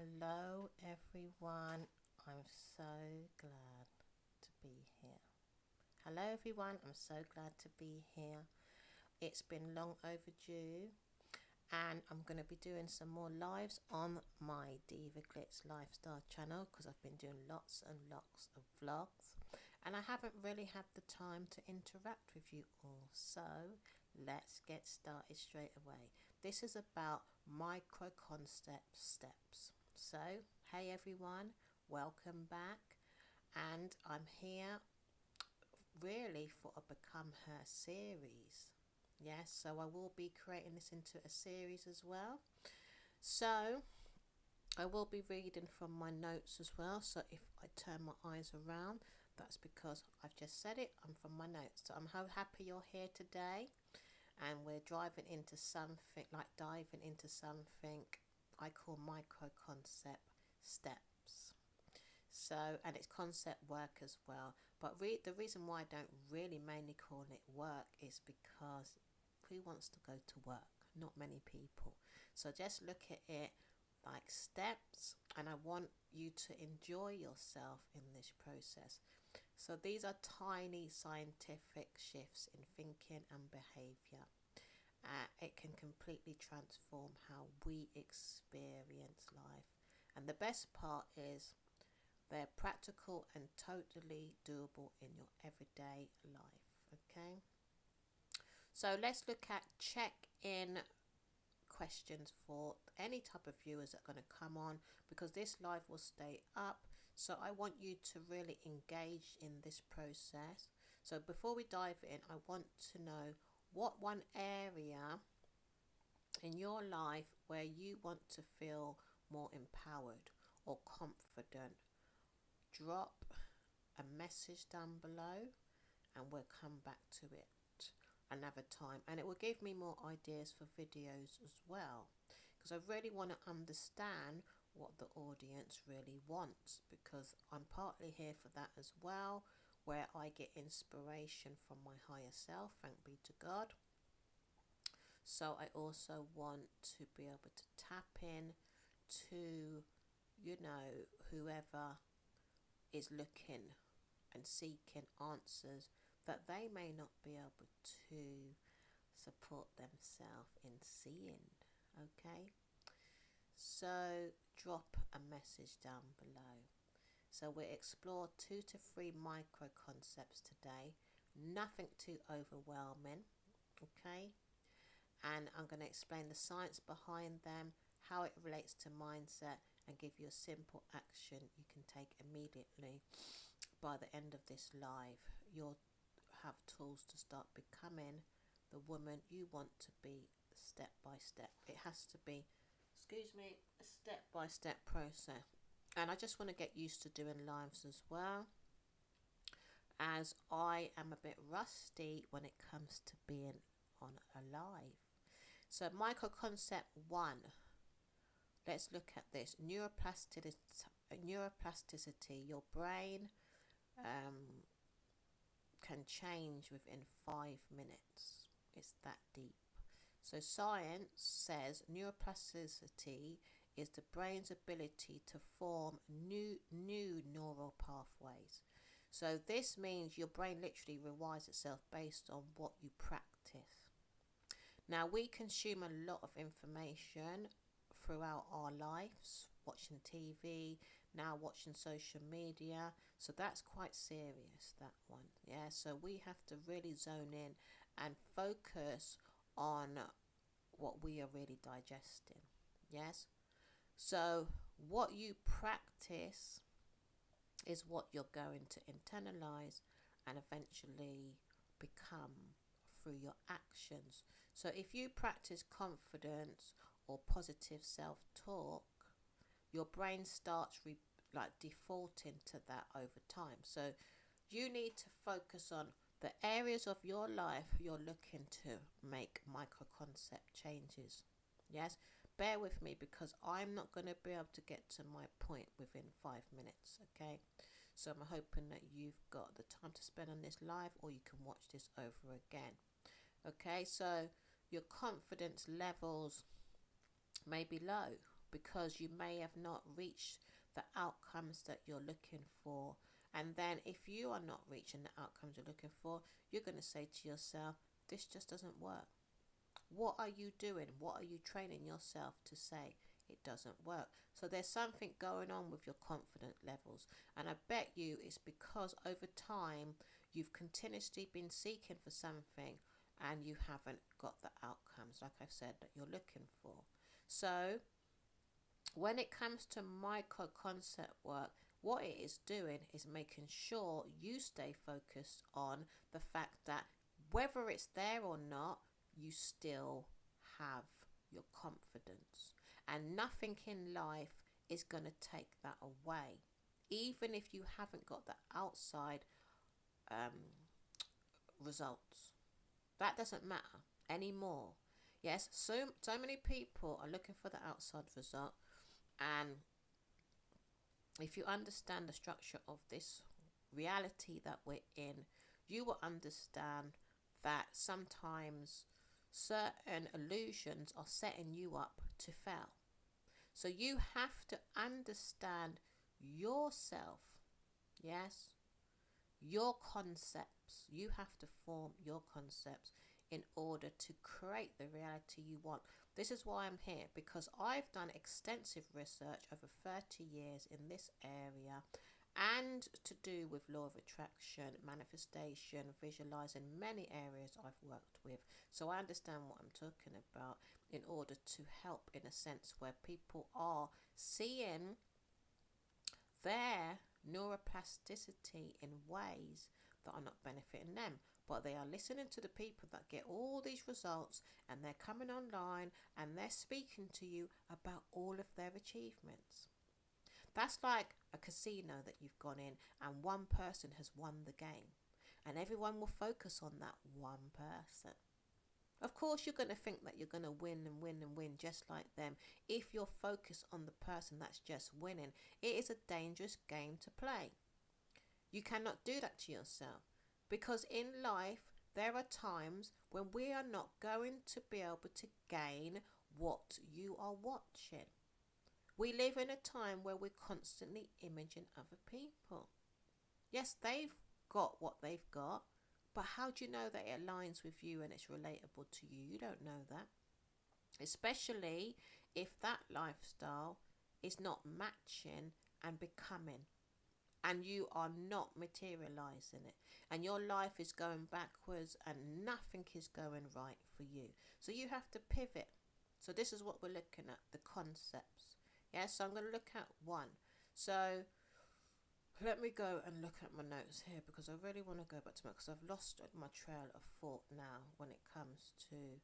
Hello everyone, I'm so glad to be here. Hello everyone, I'm so glad to be here. It's been long overdue and I'm going to be doing some more lives on my Diva Glitz lifestyle channel because I've been doing lots and lots of vlogs and I haven't really had the time to interact with you all, so let's get started straight away. This is about micro concept steps. So hey everyone, welcome back, and I'm here really for a Become Her series. Yes, so I will be creating this into a series as well. So I will be reading from my notes as well. So if I turn my eyes around, that's because I've just said it. I'm from my notes. So I'm so happy you're here today. And we're diving into something I call micro concept steps. So, and it's concept work as well. But the reason why I don't really mainly call it work is because who wants to go to work? Not many people. So just look at it like steps, and I want you to enjoy yourself in this process. So these are tiny scientific shifts in thinking and behavior. It can completely transform how we experience life. And the best part is they're practical and totally doable in your everyday life. Okay, so let's look at check-in questions for any type of viewers that are going to come on, because this live will stay up, so I want you to really engage in this process. So before we dive in, I want to know what one area in your life where you want to feel more empowered or confident. Drop a message down below and we'll come back to it another time, and it will give me more ideas for videos as well, because I really want to understand what the audience really wants, because I'm partly here for that as well, where I get inspiration from my higher self, thank be to God. So I also want to be able to tap in to, you know, whoever is looking and seeking answers that they may not be able to support themselves in seeing. Okay, so drop a message down below. So we'll explore 2 to 3 micro concepts today, nothing too overwhelming. Okay, and I'm going to explain the science behind them, how it relates to mindset, and give you a simple action you can take immediately. By the end of this live, you'll have tools to start becoming the woman you want to be, step by step. It has to be, excuse me, a step by step process. And I just want to get used to doing lives as well, as I am a bit rusty when it comes to being on a live. So micro concept 1, let's look at this. Neuroplasticity. Your brain can change within 5 minutes. It's that deep. So science says neuroplasticity is the brain's ability to form new neural pathways. So this means your brain literally rewires itself based on what you practice. Now, we consume a lot of information throughout our lives, watching TV, now watching social media, so that's quite serious, that one. Yeah, so we have to really zone in and focus on what we are really digesting. Yes, so what you practice is what you're going to internalize and eventually become through your actions. So if you practice confidence or positive self-talk, your brain starts defaulting to that over time. So you need to focus on the areas of your life you're looking to make micro concept changes. Yes, bear with me because I'm not going to be able to get to my point within 5 minutes. Okay, so I'm hoping that you've got the time to spend on this live, or you can watch this over again. Okay, so your confidence levels may be low, because you may have not reached the outcomes that you're looking for. And then if you are not reaching the outcomes you're looking for, you're going to say to yourself, this just doesn't work. What are you doing? What are you training yourself to say? It doesn't work. So there's something going on with your confidence levels. And I bet you it's because over time you've continuously been seeking for something and you haven't got the outcomes, like I've said, that you're looking for. So when it comes to micro concept work, what it is doing is making sure you stay focused on the fact that whether it's there or not, you still have your confidence. And nothing in life is going to take that away. Even if you haven't got the outside results, that doesn't matter anymore. Yes, so many people are looking for the outside result, and if you understand the structure of this reality that we're in, you will understand that sometimes certain illusions are setting you up to fail. So you have to understand yourself, yes, your concepts. You have to form your concepts in order to create the reality you want. This is why I'm here, because I've done extensive research over 30 years in this area, and to do with law of attraction, manifestation, visualizing, many areas I've worked with. So I understand what I'm talking about in order to help in a sense where people are seeing their neuroplasticity in ways that are not benefiting them, but they are listening to the people that get all these results, and they're coming online and they're speaking to you about all of their achievements. That's like a casino that you've gone in and one person has won the game, and everyone will focus on that one person. Of course, you're going to think that you're going to win and win and win just like them. If you're focused on the person that's just winning, it is a dangerous game to play. You cannot do that to yourself, because in life there are times when we are not going to be able to gain what you are watching. We live in a time where we're constantly imaging other people. Yes, they've got what they've got, but how do you know that it aligns with you and it's relatable to you? You don't know that. Especially if that lifestyle is not matching and becoming, and you are not materializing it, and your life is going backwards and nothing is going right for you. So you have to pivot. So this is what we're looking at, the concepts. Yeah, so I'm going to look at one. So let me go and look at my notes here, because I really want to go back to because I've lost my trail of thought now when it comes to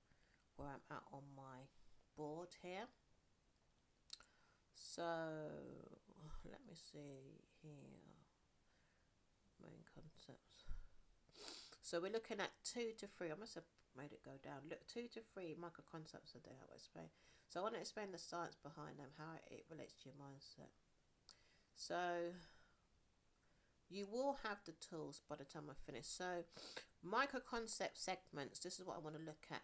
where I'm at on my board here. So let me see here, main concepts. So we're looking at 2 to 3. I must have made it go down. Look, 2 to 3 micro concepts a day. I will explain. So I want to explain the science behind them, how it relates to your mindset. So you will have the tools by the time I finish. So micro concept segments, this is what I want to look at.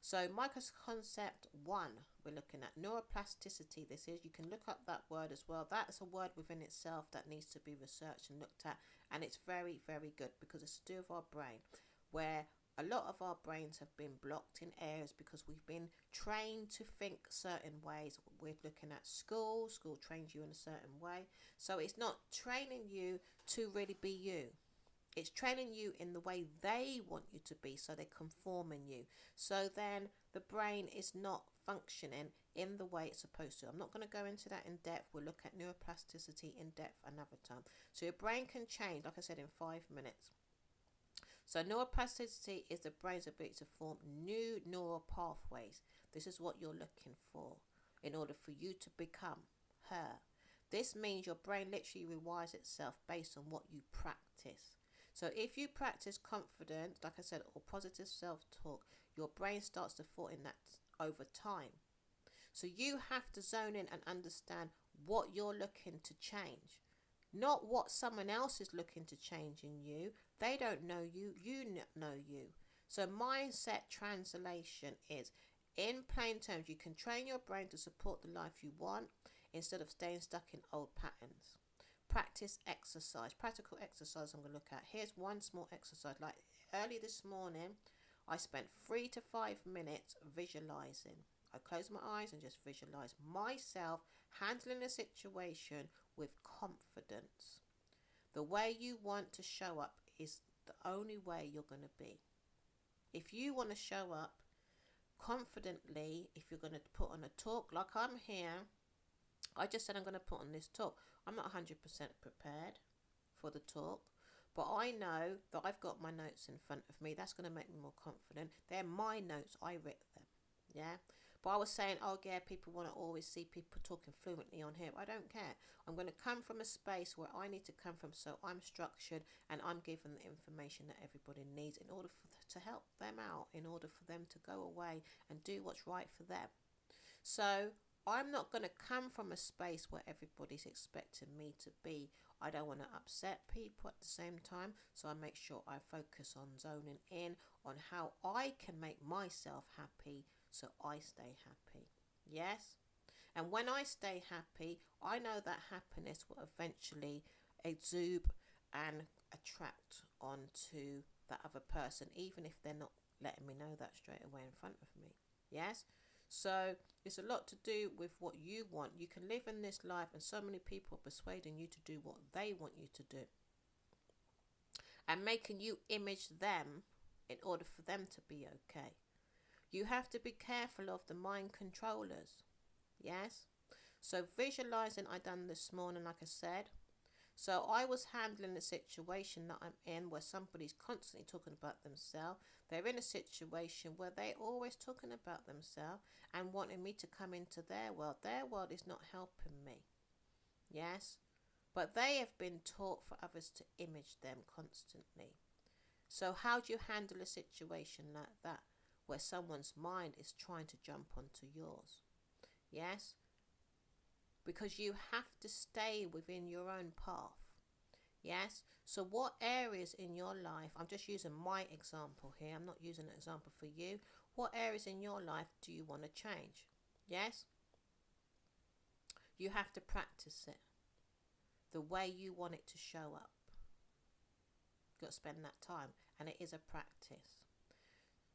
So micro concept 1, we're looking at neuroplasticity. This is, you can look up that word as well. That's a word within itself that needs to be researched and looked at, and it's very, very good because it's to do with our brain, where a lot of our brains have been blocked in areas because we've been trained to think certain ways. We're looking at school trains you in a certain way, so it's not training you to really be you. It's training you in the way they want you to be, so they're conforming you. So then the brain is not functioning in the way it's supposed to. I'm not going to go into that in depth. We'll look at neuroplasticity in depth another time. So your brain can change, like I said, in 5 minutes. So neuroplasticity is the brain's ability to form new neural pathways. This is what you're looking for in order for you to become her. This means your brain literally rewires itself based on what you practice. So if you practice confidence, like I said, or positive self-talk, your brain starts to fall in that over time. So you have to zone in and understand what you're looking to change, not what someone else is looking to change in you. They don't know you, you know you. So mindset translation is In plain terms, you can train your brain to support the life you want instead of staying stuck in old patterns. Practice exercise. Practical exercise I'm going to look at. Here's one small exercise. Like early this morning, I spent 3 to 5 minutes visualizing. I close my eyes and just visualize myself handling a situation with confidence. The way you want to show up is the only way you're going to be. If you want to show up confidently, if you're going to put on a talk like I'm here, I just said I'm going to put on this talk. I'm not 100% prepared for the talk, but I know that I've got my notes in front of me. That's going to make me more confident. They're my notes. I wrote them. Yeah. But I was saying, oh yeah, people want to always see people talking fluently on here. I don't care. I'm going to come from a space where I need to come from, so I'm structured and I'm given the information that everybody needs in order to help them out, in order for them to go away and do what's right for them. So I'm not going to come from a space where everybody's expecting me to be. I don't want to upset people at the same time, so I make sure I focus on zoning in on how I can make myself happy so I stay happy. Yes? And when I stay happy, I know that happiness will eventually exude and attract onto that other person, even if they're not letting me know that straight away in front of me. Yes? So it's a lot to do with what you want. You can live in this life and so many people are persuading you to do what they want you to do and making you image them in order for them to be okay. You have to be careful of the mind controllers. Yes? So visualizing I done this morning, like I said. So I was handling a situation that I'm in where somebody's constantly talking about themselves. They're in a situation where they're always talking about themselves and wanting me to come into their world. Their world is not helping me. Yes? But they have been taught for others to image them constantly. So how do you handle a situation like that, where someone's mind is trying to jump onto yours? Yes? Because you have to stay within your own path. Yes? So what areas in your life, I'm just using my example here, I'm not using an example for you. What areas in your life do you want to change? Yes? You have to practice it the way you want it to show up. You've got to spend that time, and it is a practice.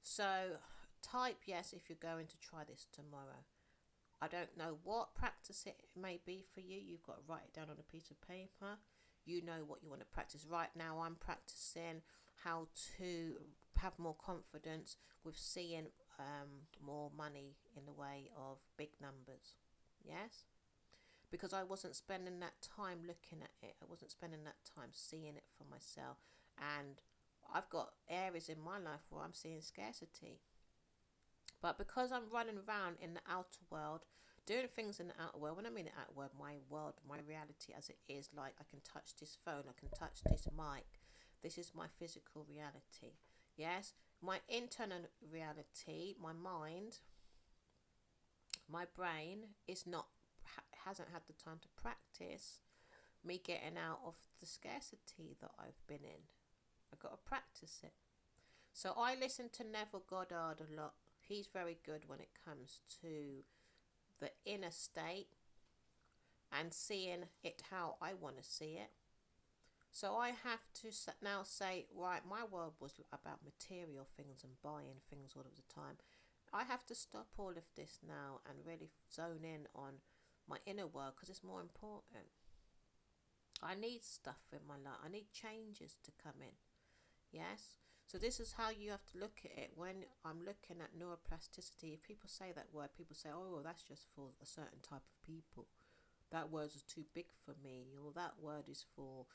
So type yes if you're going to try this tomorrow. I don't know what practice it may be for you. You've got to write it down on a piece of paper. You know what you want to practice. Right now I'm practicing how to have more confidence with seeing more money in the way of big numbers. Yes? Because I wasn't spending that time looking at it. I wasn't spending that time seeing it for myself. And I've got areas in my life where I'm seeing scarcity. But because I'm running around in the outer world, doing things in the outer world, when I mean the outer world, my reality as it is, like I can touch this phone, I can touch this mic. This is my physical reality. Yes? My internal reality, my mind, my brain is not, hasn't had the time to practice me getting out of the scarcity that I've been in. I've got to practice it. So I listen to Neville Goddard a lot. He's very good when it comes to the inner state and seeing it how I want to see it. So I have to now say, right, my world was about material things and buying things all of the time. I have to stop all of this now and really zone in on my inner world, because it's more important. I need stuff in my life. I need changes to come in. Yes? So this is how you have to look at it. When I'm looking at neuroplasticity, if people say that word, people say, oh, well, that's just for a certain type of people. That word is too big for me. Or that word is for,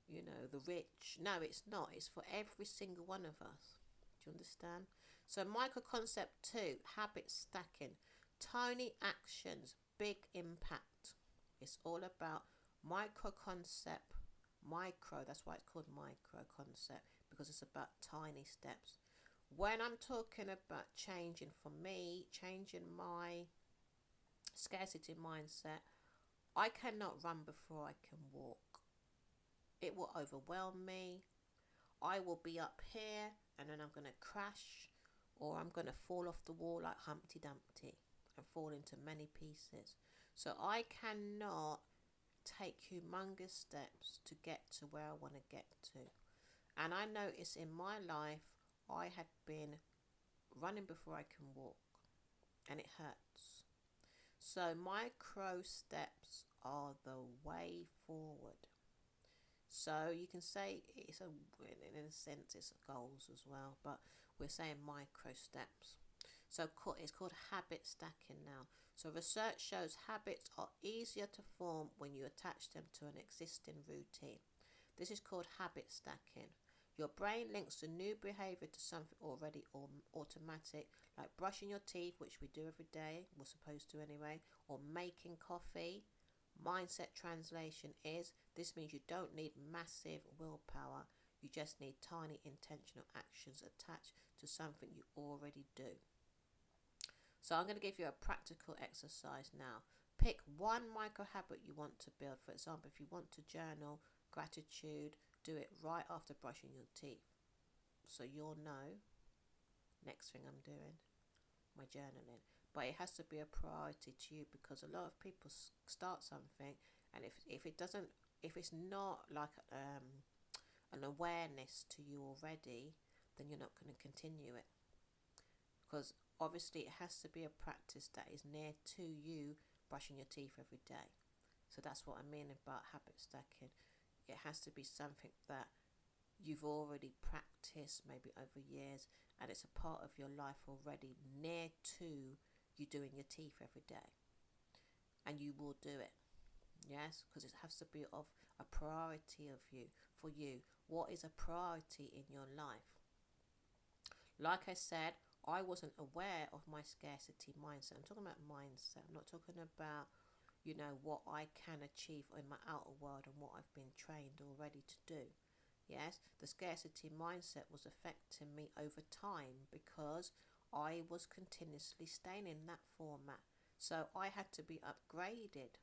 you know, the rich. No, it's not. It's for every single one of us. Do you understand? So micro concept 2, habit stacking. Tiny actions, big impact. It's all about micro concept. Micro, that's why it's called micro concept, because it's about tiny steps. When I'm talking about changing, for me, changing my scarcity mindset, I cannot run before I can walk. It will overwhelm me. I will be up here and then I'm going to crash, or I'm going to fall off the wall like Humpty Dumpty and fall into many pieces. So I cannot take humongous steps to get to where I want to get to. And I notice in my life, I had been running before I can walk, and it hurts. So micro steps are the way forward. So you can say it's in a sense it's goals as well, but we're saying micro steps. So it's called habit stacking now. So research shows habits are easier to form when you attach them to an existing routine. This is called habit stacking. Your brain links a new behavior to something already automatic, like brushing your teeth, which we do every day, we're supposed to anyway, or making coffee. Mindset translation is, this means you don't need massive willpower, you just need tiny intentional actions attached to something you already do. So I'm going to give you a practical exercise now. Pick one micro habit you want to build. For example, if you want to journal gratitude, do it right after brushing your teeth. So you'll know next thing I'm doing, my journaling. But it has to be a priority to you, because a lot of people start something, and if it's not like an awareness to you already, then you're not going to continue it. Because obviously it has to be a practice that is near to you brushing your teeth every day. So that's what I mean about habit stacking. It has to be something that you've already practiced maybe over years, and it's a part of your life already, near to you doing your teeth every day, and you will do it. Yes, because it has to be of a priority of you. For you, what is a priority in your life? Like I said, I wasn't aware of my scarcity mindset. I'm talking about mindset. I'm not talking about, what I can achieve in my outer world and what I've been trained already to do. Yes, the scarcity mindset was affecting me over time because I was continuously staying in that format. So I had to be upgraded,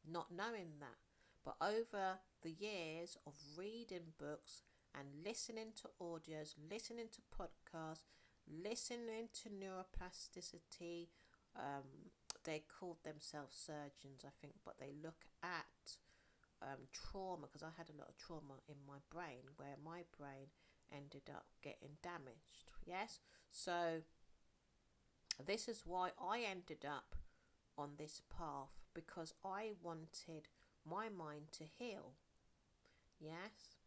not knowing that. But over the years of reading books and listening to audios, listening to podcasts, listening to neuroplasticity, they called themselves surgeons, I think, but they look at trauma, because I had a lot of trauma in my brain where my brain ended up getting damaged. Yes, so this is why I ended up on this path, because I wanted my mind to heal. Yes,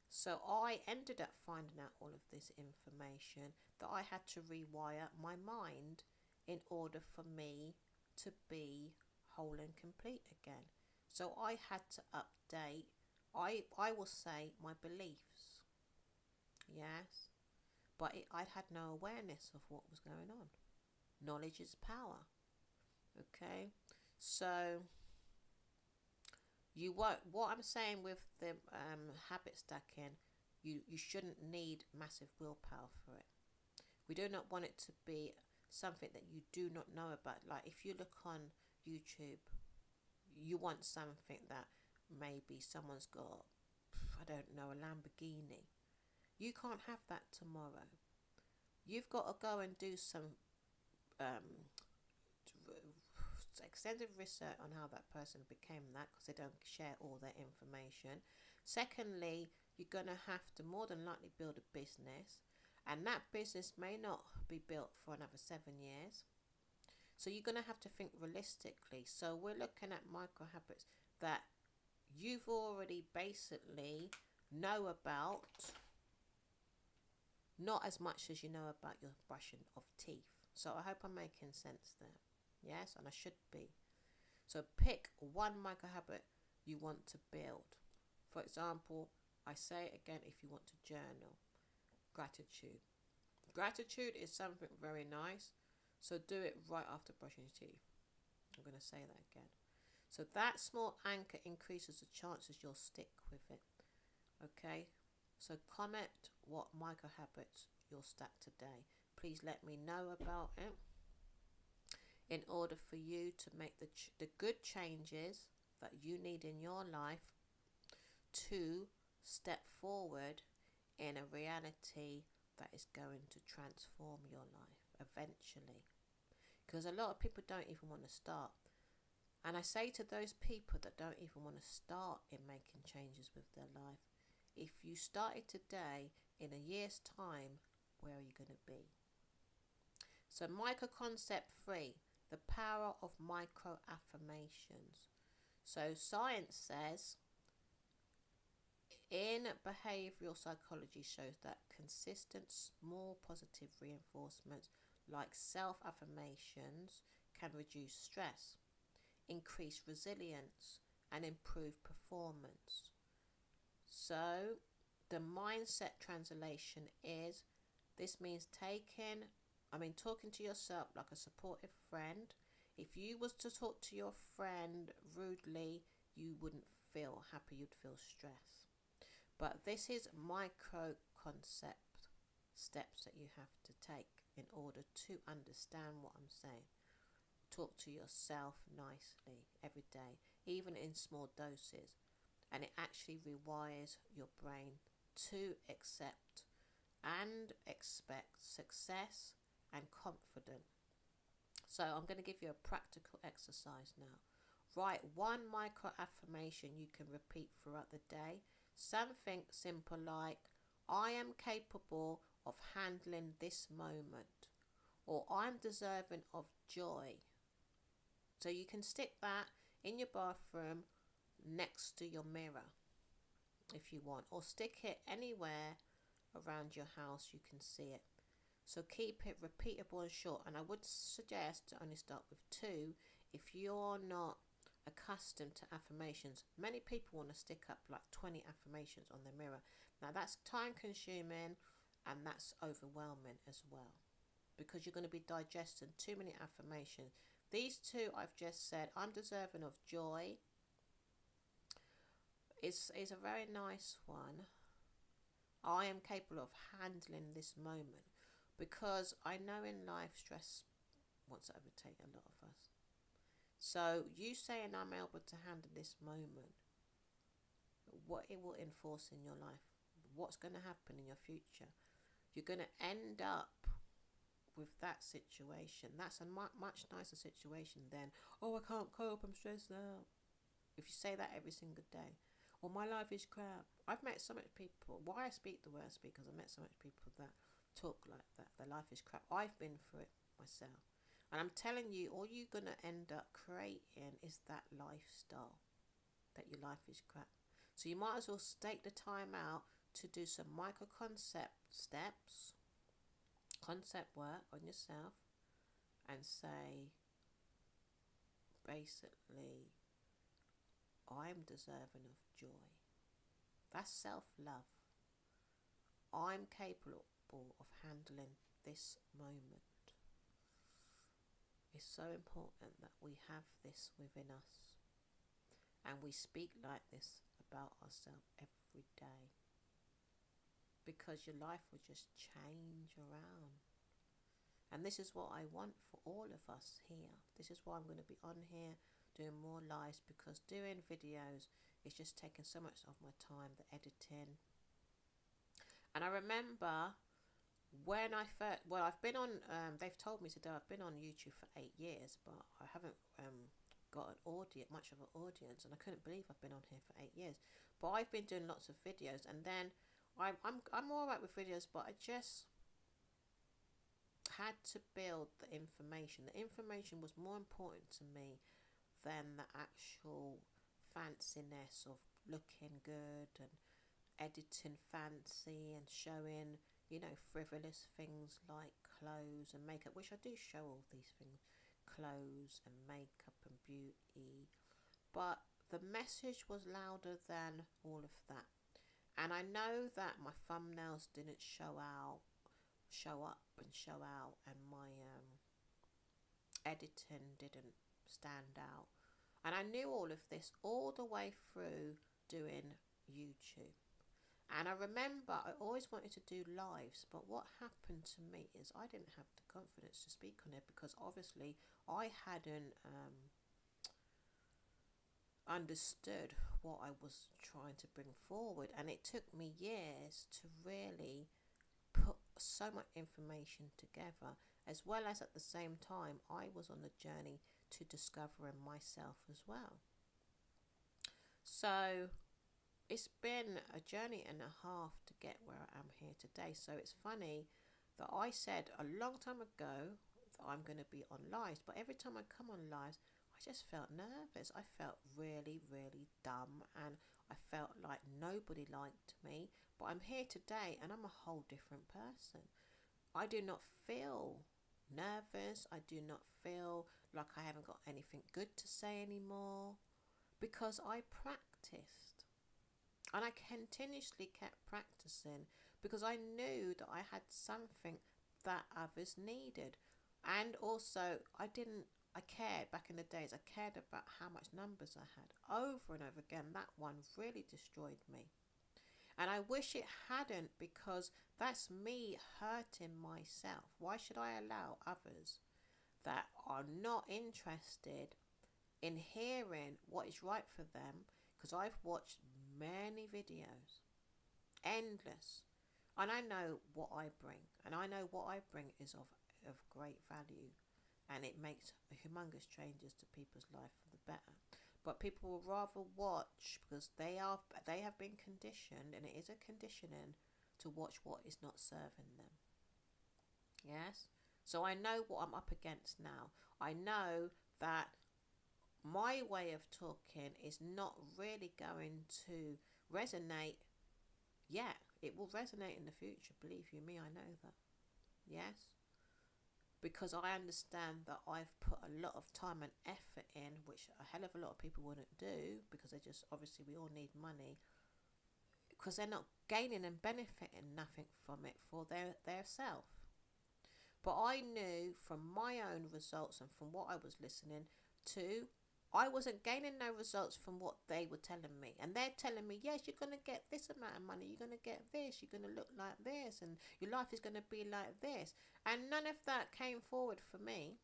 so I ended up finding out all of this information, that I had to rewire my mind in order for me to be whole and complete again. So I had to update, I will say, my beliefs. Yes, but I had no awareness of what was going on. Knowledge is power. Okay, so what I'm saying with the habit stacking, you shouldn't need massive willpower for it. We do not want it to be something that you do not know about. Like if you look on YouTube, you want something that maybe someone's got, I don't know, a Lamborghini. You can't have that tomorrow. You've got to go and do some extensive research on how that person became that, because they don't share all their information. Secondly, you're going to have to more than likely build a business, and that business may not be built for another 7 years. So you're going to have to think realistically. So we're looking at micro habits that you've already basically know about, not as much as you know about your brushing of teeth. So I hope I'm making sense there. Yes, and I should be. So pick one micro habit you want to build. For example, I say again, if you want to journal, gratitude. Gratitude is something very nice. So do it right after brushing your teeth. I'm going to say that again. So that small anchor increases the chances you'll stick with it. Okay, so comment what micro habits you'll stack today. Please let me know about it, in order for you to make the good changes that you need in your life to step forward in a reality that is going to transform your life eventually. Because a lot of people don't even want to start. And I say to those people that don't even want to start in making changes with their life, if you started today, in a year's time, where are you going to be? So micro concept 3, the power of micro affirmations. So science says, in behavioral psychology, shows that consistent small positive reinforcements like self-affirmations can reduce stress, increase resilience, and improve performance. So the mindset translation is, this means talking to yourself like a supportive friend. If you was to talk to your friend rudely, you wouldn't feel happy, you'd feel stress. But this is micro concept steps that you have to take in order to understand what I'm saying. Talk to yourself nicely every day, even in small doses, and it actually rewires your brain to accept and expect success and confidence. So I'm going to give you a practical exercise now. Write one micro affirmation you can repeat throughout the day. Something simple like, I am capable of handling this moment, or I'm deserving of joy. So you can stick that in your bathroom next to your mirror if you want, or stick it anywhere around your house you can see it. So keep it repeatable and short, and I would suggest to only start with 2 if you're not accustomed to affirmations. Many people want to stick up like 20 affirmations on their mirror. Now that's time consuming and that's overwhelming as well, because you're going to be digesting too many affirmations. These 2 I've just said, I'm deserving of joy, is a very nice one. I am capable of handling this moment, because I know in life stress wants to overtake a lot of us. So you saying I'm able to handle this moment, what it will enforce in your life, what's going to happen in your future. You're going to end up with that situation. That's a much nicer situation than, oh, I can't cope, I'm stressed out. If you say that every single day, or my life is crap. I've met so much people, why I speak the way I speak, because I've met so much people that talk like that, their life is crap. I've been through it myself, and I'm telling you, all you're going to end up creating is that lifestyle, that your life is crap. So you might as well take the time out to do some micro concept steps, concept work on yourself, and say, basically, I'm deserving of joy. That's self-love. I'm capable of handling this moment. It's so important that we have this within us, and we speak like this about ourselves every day, because your life will just change around. And this is what I want for all of us here. This is why I'm going to be on here doing more lives, because doing videos is just taking so much of my time, the editing. And I remember when I first, well, I've been on, they've told me today I've been on YouTube for 8 years, but I haven't got much of an audience, and I couldn't believe I've been on here for 8 years. But I've been doing lots of videos, and then I'm all right with videos, but I just had to build the information. The information was more important to me than the actual fanciness of looking good and editing fancy and showing, frivolous things like clothes and makeup, which I do show all these things, clothes and makeup and beauty, but the message was louder than all of that. And I know that my thumbnails didn't show up, and my editing didn't stand out. And I knew all of this all the way through doing YouTube. And I remember I always wanted to do lives, but what happened to me is I didn't have the confidence to speak on it, because obviously I hadn't understood what I was trying to bring forward, and it took me years to really put so much information together, as well as at the same time I was on the journey to discovering myself as well. So it's been a journey and a half to get where I am here today. So it's funny that I said a long time ago that I'm going to be on lives, but every time I come on lives, I just felt nervous. I felt really, really dumb, and I felt like nobody liked me. But I'm here today and I'm a whole different person. I do not feel nervous. I do not feel like I haven't got anything good to say anymore, because I practiced. And I continuously kept practicing because I knew that I had something that others needed. And also, I cared back in the days, I cared about how much numbers I had over and over again. That one really destroyed me. And I wish it hadn't, because that's me hurting myself. Why should I allow others that are not interested in hearing what is right for them? Because I've watched many videos, endless, and I know what I bring, and I know what I bring is of great value, and it makes humongous changes to people's life for the better. But people will rather watch, because they have been conditioned, and it is a conditioning, to watch what is not serving them. Yes. So I know what I'm up against now. I know that my way of talking is not really going to resonate yet. It will resonate in the future, believe you me, I know that. Yes, because I understand that I've put a lot of time and effort in, which a hell of a lot of people wouldn't do, because they just, obviously we all need money, because they're not gaining and benefiting nothing from it for their self. But I knew from my own results and from what I was listening to, I wasn't gaining no results from what they were telling me. And they're telling me, yes, you're going to get this amount of money, you're going to get this, you're going to look like this, and your life is going to be like this. And none of that came forward for me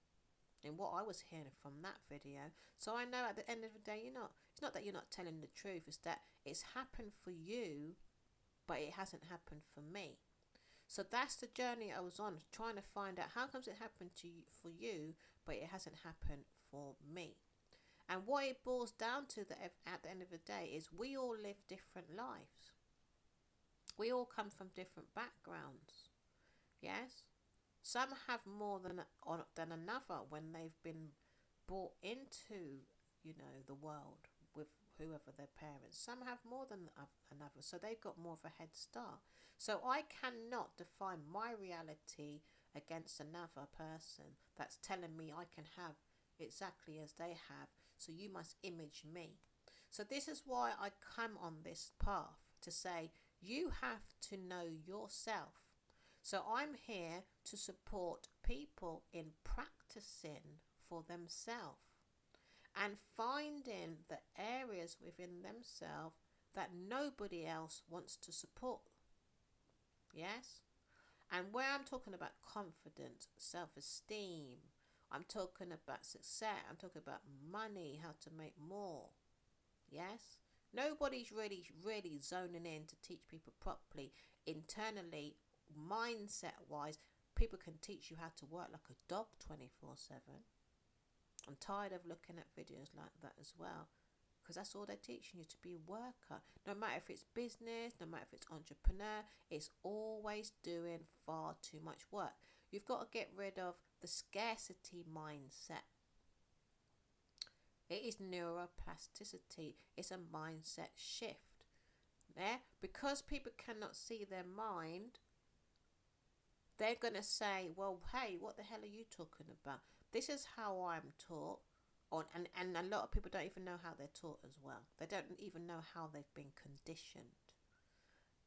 in what I was hearing from that video. So I know at the end of the day, it's not that you're not telling the truth, it's that it's happened for you, but it hasn't happened for me. So that's the journey I was on, trying to find out how comes it happened to you, for you, but it hasn't happened for me. And what it boils down to at the end of the day is we all live different lives. We all come from different backgrounds. Yes? Some have more than another when they've been brought into, the world with whoever their parents. Some have more than another, so they've got more of a head start. So I cannot define my reality against another person that's telling me I can have exactly as they have, so you must image me. So this is why I come on this path, to say you have to know yourself. So I'm here to support people in practicing for themselves and finding the areas within themselves that nobody else wants to support. Yes? And where I'm talking about confidence, self-esteem, I'm talking about success, I'm talking about money, how to make more. Yes? Nobody's really, really zoning in to teach people properly, internally, mindset-wise. People can teach you how to work like a dog 24/7. I'm tired of looking at videos like that as well, because that's all they're teaching you, to be a worker. No matter if it's business, no matter if it's entrepreneur, it's always doing far too much work. You've got to get rid of the scarcity mindset. It is neuroplasticity. It's a mindset shift. Yeah? Because people cannot see their mind, they're going to say, well, hey, what the hell are you talking about? This is how I'm taught. And a lot of people don't even know how they're taught as well. They don't even know how they've been conditioned.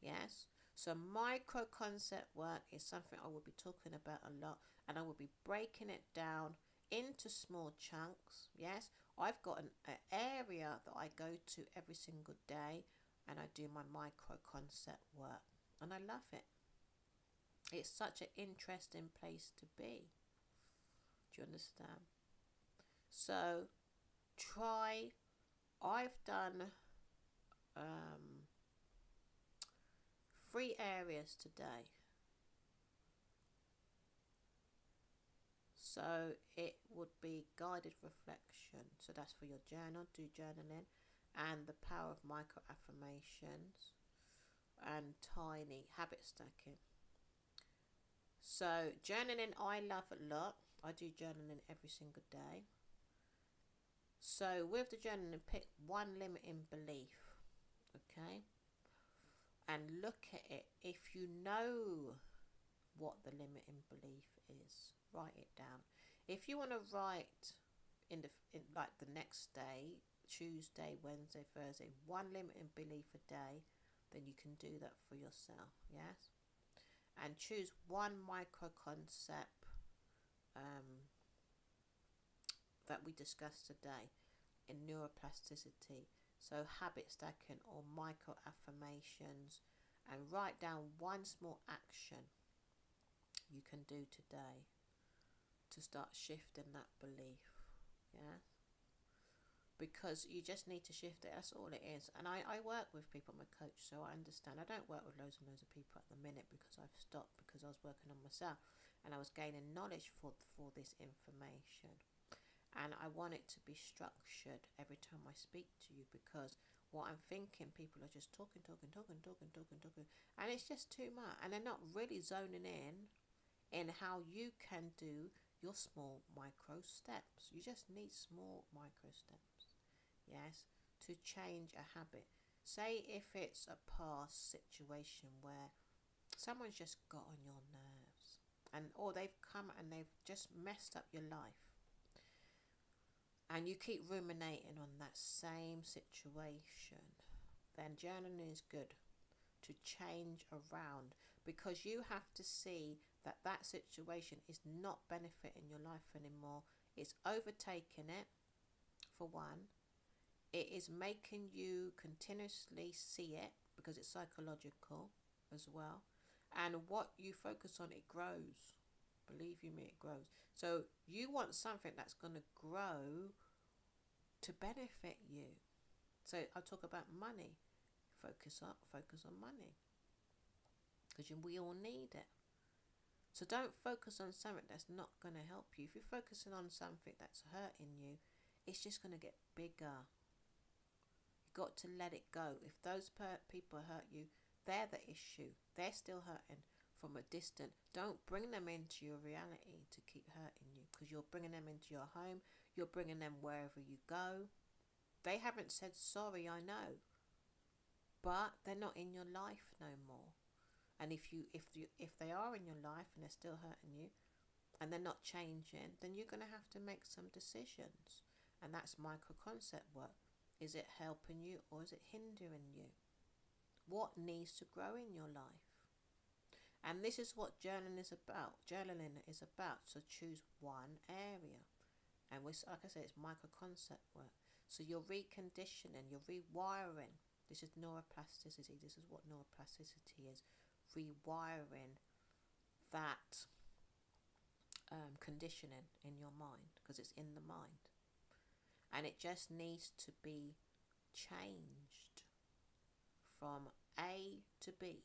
Yes? So micro concept work is something I will be talking about a lot, and I will be breaking it down into small chunks. Yes? I've got an area that I go to every single day, and I do my micro concept work, and I love it. It's such an interesting place to be. Do you understand? So I've done 3 areas today. So it would be guided reflection. So that's for your journal, do journaling, and the power of micro affirmations and tiny habit stacking. So journaling I love a lot. I do journaling every single day. So with the journaling, pick one limiting belief, okay? And look at it. If you know what the limiting belief is, write it down. If you want to write in like the next day, Tuesday, Wednesday, Thursday, one limiting belief a day, then you can do that for yourself. Yes, and choose one micro concept that we discussed today in neuroplasticity. So habit stacking or micro affirmations, and write down one small action you can do today to start shifting that belief. Yeah, because you just need to shift it. That's all it is. And I work with people. I'm a coach, so I understand. I don't work with loads and loads of people at the minute because I've stopped, because I was working on myself and I was gaining knowledge for this information. And I want it to be structured every time I speak to you, because what I'm thinking, people are just talking, and it's just too much, and they're not really zoning in how you can do your small micro steps. You just need small micro steps, yes, to change a habit. Say if it's a past situation where someone's just got on your nerves, and or they've come and they've just messed up your life, and you keep ruminating on that same situation, then journaling is good to change around, because you have to see that that situation is not benefiting your life anymore. It's overtaking it, for one. It is making you continuously see it, because it's psychological as well. And what you focus on, it grows. Believe you me, it grows. So you want something that's going to grow to benefit you. So I talk about money. Focus on money, because we all need it. So don't focus on something that's not going to help you. If you're focusing on something that's hurting you, it's just going to get bigger. You've got to let it go. If those people hurt you, they're the issue. They're still hurting from a distance. Don't bring them into your reality to keep hurting you, because you're bringing them into your home. You're bringing them wherever you go. They haven't said sorry, I know, but they're not in your life no more. And if they are in your life and they're still hurting you and they're not changing, then you're going to have to make some decisions. And that's micro concept work. Is it helping you or is it hindering you? What needs to grow in your life? And this is what journaling is about. So choose one area. And like I said, it's micro concept work. So you're reconditioning, you're rewiring. This is neuroplasticity. This is what neuroplasticity is. Rewiring that conditioning in your mind, because it's in the mind, and it just needs to be changed from A to B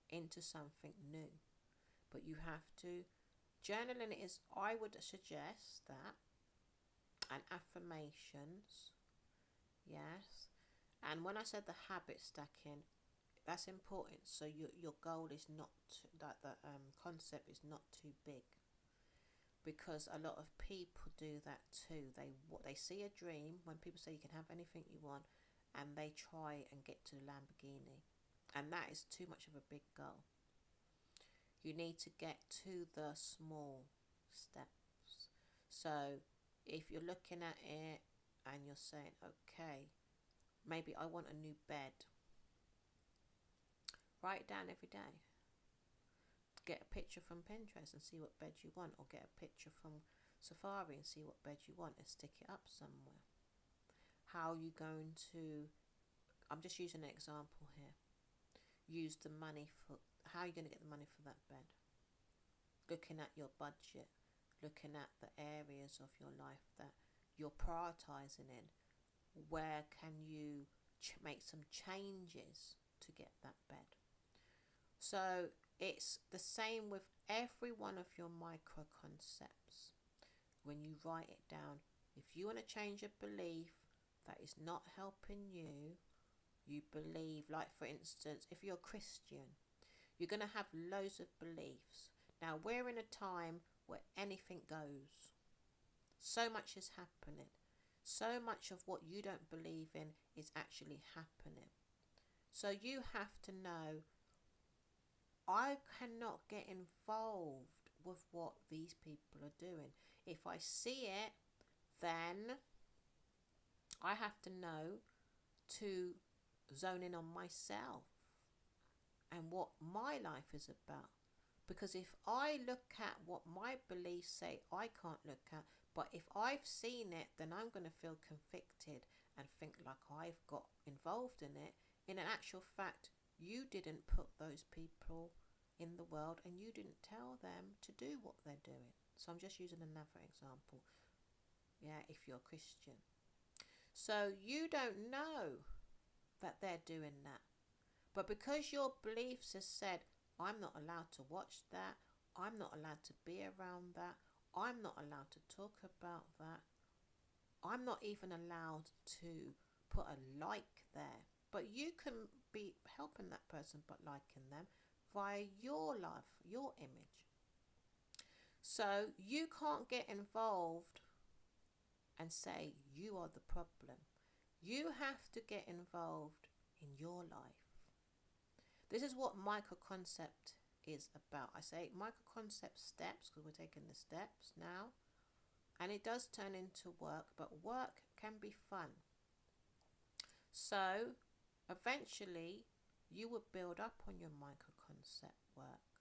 into something new. But you have to, journaling is, I would suggest that, and affirmations, yes. And when I said the habit stacking, that's important. So your goal is not that the concept is not too big, because a lot of people do that too. They see a dream. When people say you can have anything you want, and they try and get to the Lamborghini, and that is too much of a big goal. You need to get to the small steps. So if you're looking at it and you're saying, okay, maybe I want a new bed, write it down every day. Get a picture from Pinterest and see what bed you want, or get a picture from Safari and see what bed you want and stick it up somewhere. How are you going to, I'm just using an example here, use the money for, how are you going to get the money for that bed? Looking at your budget, looking at the areas of your life that you're prioritizing in. Where can you make some changes to get that bed? So it's the same with every one of your micro concepts. when you write it down. If you want to change a belief that is not helping you, you believe, like for instance, if you're Christian, you're going to have loads of beliefs. Now, we're in a time where anything goes. So much is happening. So much of what you don't believe in is actually happening. So you have to know, I cannot get involved with what these people are doing. If I see it, then I have to know to zone in on myself and what my life is about. Because if I look at what my beliefs say I can't look at, but if I've seen it, then I'm going to feel convicted and think like I've got involved in it. In an actual fact, you didn't put those people in the world and you didn't tell them to do what they're doing. So I'm just using another example. Yeah, if you're a Christian. So you don't know that they're doing that. But because your beliefs have said, I'm not allowed to watch that, I'm not allowed to be around that, I'm not allowed to talk about that, I'm not even allowed to put a like there. But you can be helping that person but liking them via your love, your image. So you can't get involved and say you are the problem. You have to get involved in your life. This is what microconcept is about. I say microconcept steps because we're taking the steps now. And it does turn into work, but work can be fun. So eventually you will build up on your microconcept work.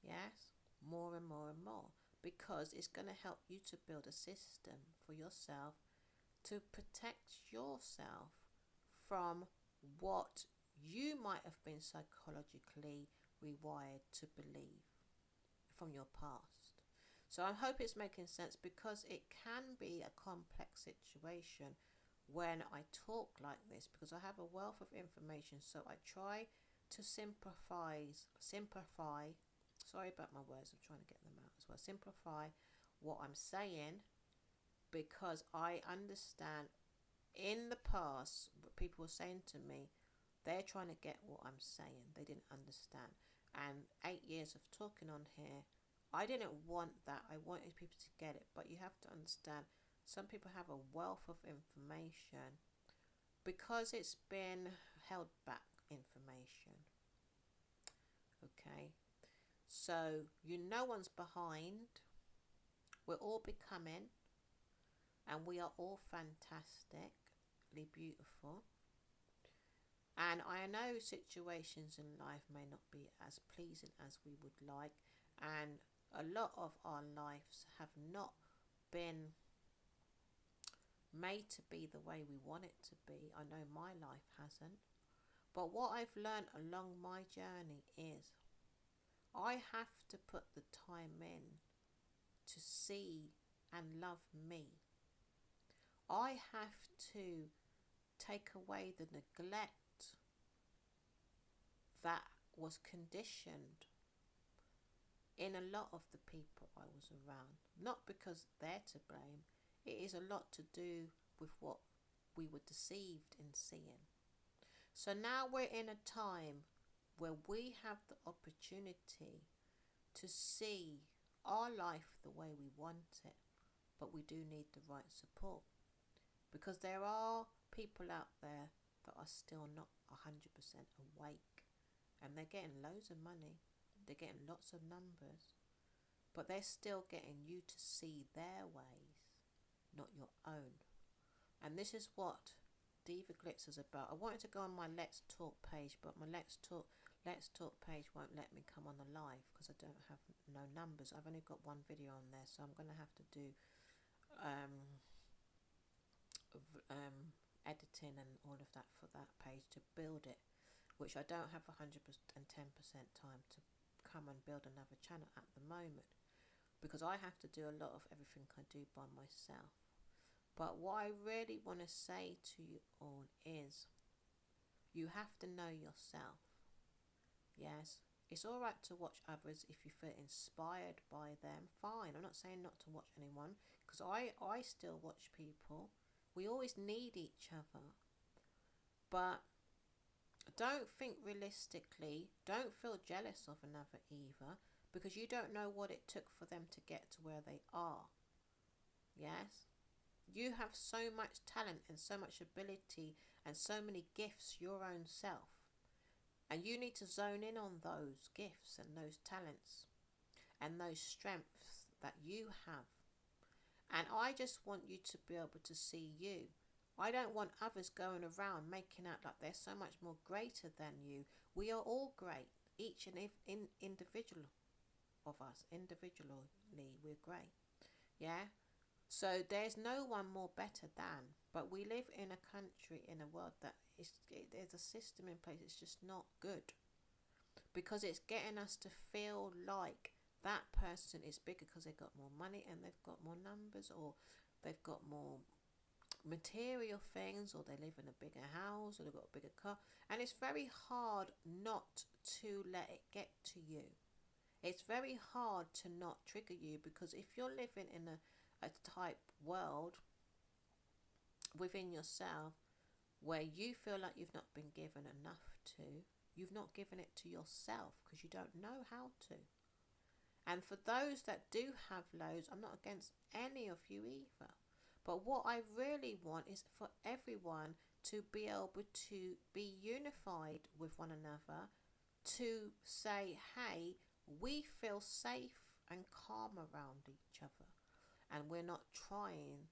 Yes, more and more and more. Because it's going to help you to build a system for yourself to protect yourself from what you might have been psychologically rewired to believe from your past. So I hope it's making sense, because it can be a complex situation when I talk like this, because I have a wealth of information. So I try to simplify, sorry about my words, I'm trying to get them out as well, simplify what I'm saying, because I understand in the past people were saying to me, they're trying to get what I'm saying. They didn't understand. And 8 years of talking on here, I didn't want that. I wanted people to get it. But you have to understand, some people have a wealth of information because it's been held back information. Okay. So no one's behind. We're all becoming. And we are all fantastically beautiful. And I know situations in life may not be as pleasing as we would like, and a lot of our lives have not been made to be the way we want it to be. I know my life hasn't. But what I've learned along my journey is I have to put the time in to see and love me. I have to take away the neglect that was conditioned in a lot of the people I was around. Not because they're to blame. It is a lot to do with what we were deceived in seeing. So now we're in a time where we have the opportunity to see our life the way we want it, but we do need the right support, because there are people out there that are still not 100% awake, and they're getting loads of money, they're getting lots of numbers, but they're still getting you to see their ways, not your own. And this is what Diva Glitz is about. I wanted to go on my Let's Talk page, but my Let's Talk page won't let me come on the live because I don't have no numbers. I've only got one video on there, so I'm going to have to do editing and all of that for that page to build it, which I don't have 110% time to come and build another channel at the moment, because I have to do a lot of everything I do by myself. But what I really want to say to you all is, you have to know yourself. Yes, it's all right to watch others if you feel inspired by them. Fine, I'm not saying not to watch anyone, because I still watch people. We always need each other. But don't think realistically. Don't feel jealous of another either, because you don't know what it took for them to get to where they are. Yes? You have so much talent and so much ability and so many gifts your own self. And you need to zone in on those gifts and those talents and those strengths that you have. And I just want you to be able to see you. I don't want others going around making out like they're so much more greater than you. We are all great, each and individual of us, individually, we're great. Yeah? So there's no one more better than, but we live in a country, in a world that there's a system in place. It's just not good, because it's getting us to feel like that person is bigger because they've got more money and they've got more numbers, or they've got more material things, or they live in a bigger house, or they've got a bigger car. And it's very hard not to let it get to you. It's very hard to not trigger you, because if you're living in a type world within yourself where you feel like you've not been given enough to, you've not given it to yourself because you don't know how to. And for those that do have loads, I'm not against any of you either. But what I really want is for everyone to be able to be unified with one another, to say, hey, we feel safe and calm around each other, and we're not trying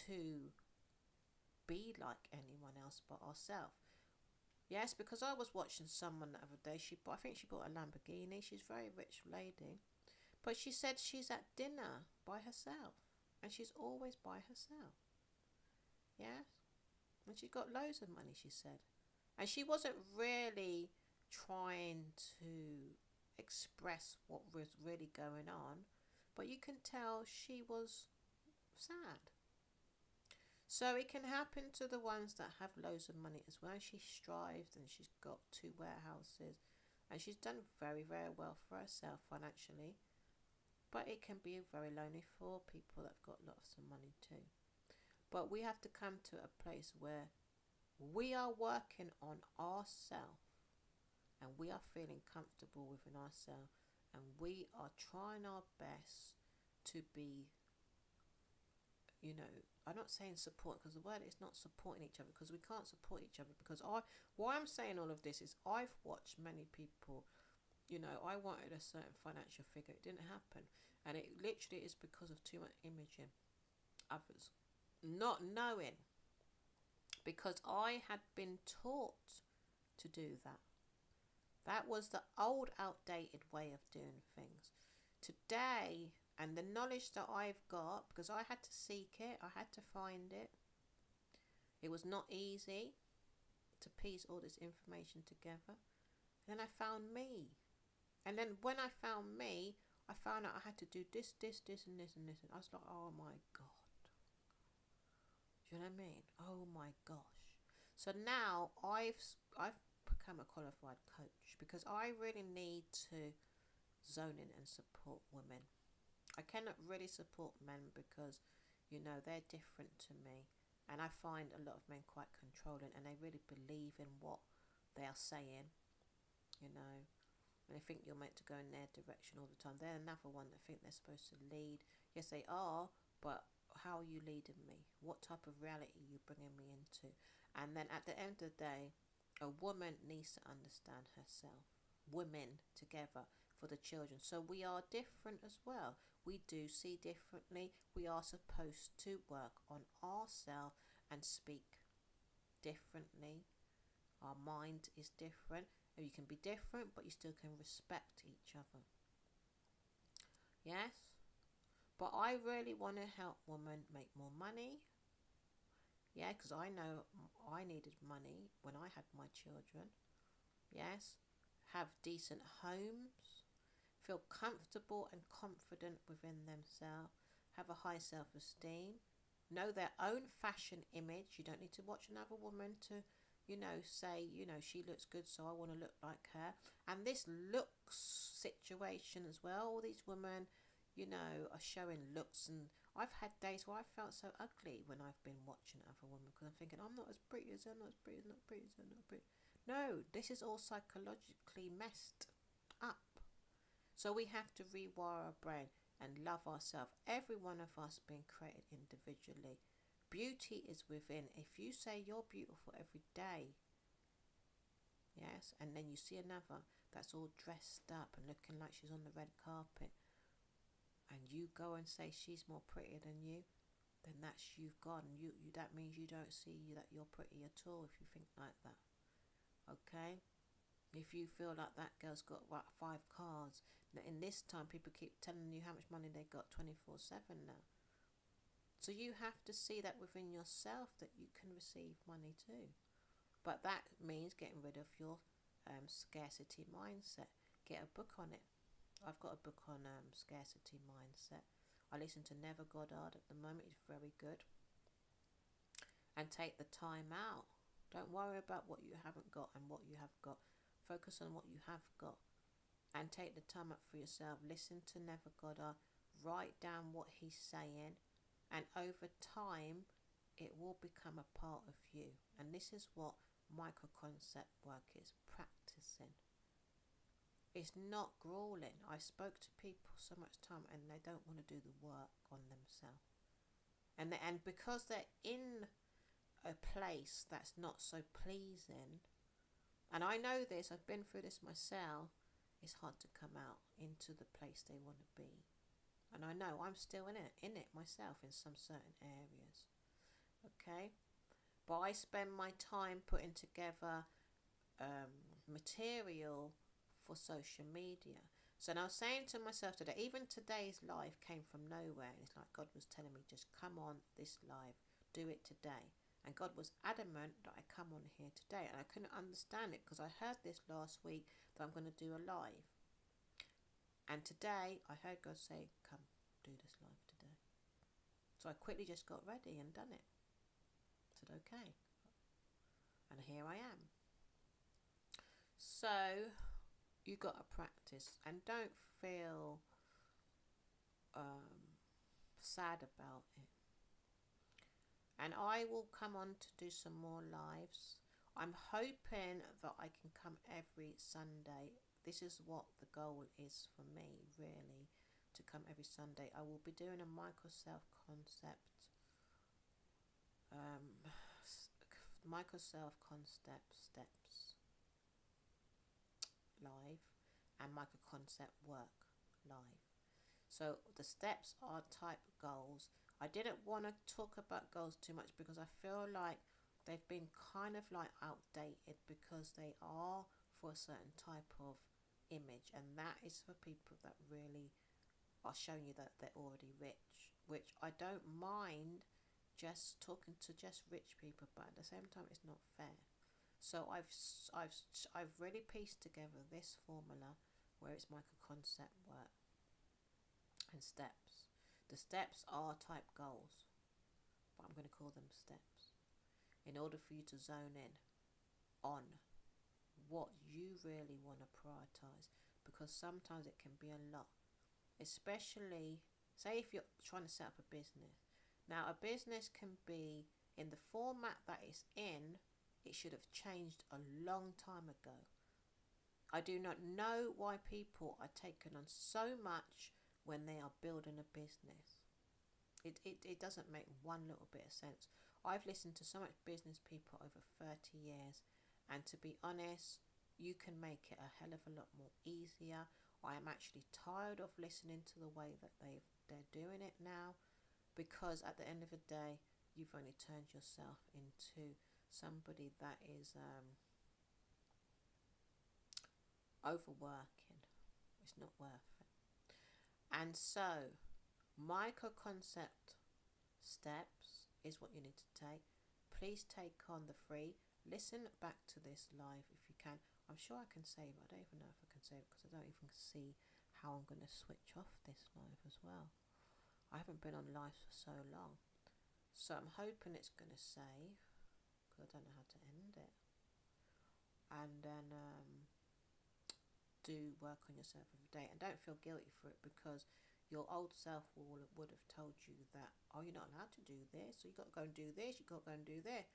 to be like anyone else but ourselves. Yes, because I was watching someone the other day. I think she bought a Lamborghini. She's a very rich lady. But she said she's at dinner by herself. And she's always by herself. Yes? And she's got loads of money, she said. And she wasn't really trying to express what was really going on. But you can tell she was sad. So it can happen to the ones that have loads of money as well. She strives, and she's got 2 warehouses, and she's done very, very well for herself financially. But it can be very lonely for people that've got lots of money too. But we have to come to a place where we are working on ourselves, and we are feeling comfortable within ourselves, and we are trying our best to be, I'm not saying support, because the word is not supporting each other, because we can't support each other. Because why I'm saying all of this is I've watched many people, I wanted a certain financial figure. It didn't happen. And it literally is because of too much imaging others. Not knowing. Because I had been taught to do that. That was the old, outdated way of doing things. Today, and the knowledge that I've got, because I had to seek it, I had to find it. It was not easy to piece all this information together. Then I found me. And then when I found me, I found out I had to do this, and this, and this. And I was like, oh my God. Do you know what I mean? Oh my gosh. So now I've become a qualified coach, because I really need to zone in and support women. I cannot really support men because, they're different to me. And I find a lot of men quite controlling, and they really believe in what they are saying, and they think you're meant to go in their direction all the time. They're another one that think they're supposed to lead. Yes, they are, but how are you leading me? What type of reality are you bringing me into? And then at the end of the day, a woman needs to understand herself. Women together for the children. So we are different as well. We do see differently. We are supposed to work on ourselves and speak differently. Our mind is different. You can be different, but you still can respect each other. Yes? But I really want to help women make more money. Yeah, because I know I needed money when I had my children. Yes? Have decent homes. Feel comfortable and confident within themselves. Have a high self-esteem. Know their own fashion image. You don't need to watch another woman to say, she looks good, so I want to look like her. And this looks situation as well. All these women, are showing looks, and I've had days where I felt so ugly when I've been watching other women because I'm thinking I'm not as pretty as her, not as pretty, not pretty as her, not pretty. No, this is all psychologically messed up. So we have to rewire our brain and love ourselves. Every one of us being created individually. Beauty is within. If you say you're beautiful every day, yes, and then you see another that's all dressed up and looking like she's on the red carpet, and you go and say she's more pretty than you, then that's you've gone. You that means you don't see that you're pretty at all if you think like that. Okay? If you feel like that girl's got like 5 cars, in this time people keep telling you how much money they got 24/7 now. So you have to see that within yourself that you can receive money too. But that means getting rid of your scarcity mindset. Get a book on it. I've got a book on scarcity mindset. I listen to Neville Goddard at the moment. It's very good. And take the time out. Don't worry about what you haven't got and what you have got. Focus on what you have got. And take the time out for yourself. Listen to Neville Goddard. Write down what he's saying. And over time, it will become a part of you. And this is what micro concept work is. Practicing. It's not grueling. I spoke to people so much time and they don't want to do the work on themselves. And because they're in a place that's not so pleasing, and I know this, I've been through this myself, it's hard to come out into the place they want to be. And I know I'm still in it myself in some certain areas. Okay? But I spend my time putting together material for social media. So now I was saying to myself today, even today's live came from nowhere. And it's like God was telling me, just come on this live, do it today. And God was adamant that I come on here today. And I couldn't understand it because I heard this last week that I'm going to do a live. And today I heard God say, come do this live today. So I quickly just got ready and done it. I said, okay. And here I am. So you got to practice and don't feel sad about it. And I will come on to do some more lives. I'm hoping that I can come every Sunday. This is what the goal is for me, really, to come every Sunday. I will be doing a micro self concept steps live and micro concept work live. So the steps are type goals. I didn't want to talk about goals too much because I feel like they've been kind of like outdated because they are for a certain type of image, and that is for people that really are showing you that they're already rich, which I don't mind just talking to just rich people, but at the same time it's not fair. So I've really pieced together this formula where it's micro concept work and steps. The steps are type goals, but I'm going to call them steps in order for you to zone in on what you really want to prioritize, because sometimes it can be a lot, especially say if you're trying to set up a business. Now a business can be in the format that it's in. It should have changed a long time ago. I do not know why people are taking on so much when they are building a business. It doesn't make one little bit of sense. I've listened to so much business people over 30 years, and to be honest, you can make it a hell of a lot more easier. I am actually tired of listening to the way that they're doing it now, because at the end of the day, you've only turned yourself into somebody that is overworking. It's not worth it. And so micro concept steps is what you need to take. Please take on the free. Listen back to this live if you can. I'm sure I can save it. I don't even know if I can save it because I don't even see how I'm going to switch off this live as well. I haven't been on live for so long, so I'm hoping it's going to save because I don't know how to end it. And then do work on yourself every day, and don't feel guilty for it, because your old self would have told you that, oh, you're not allowed to do this, so you got to go and do this, you got to go and do this.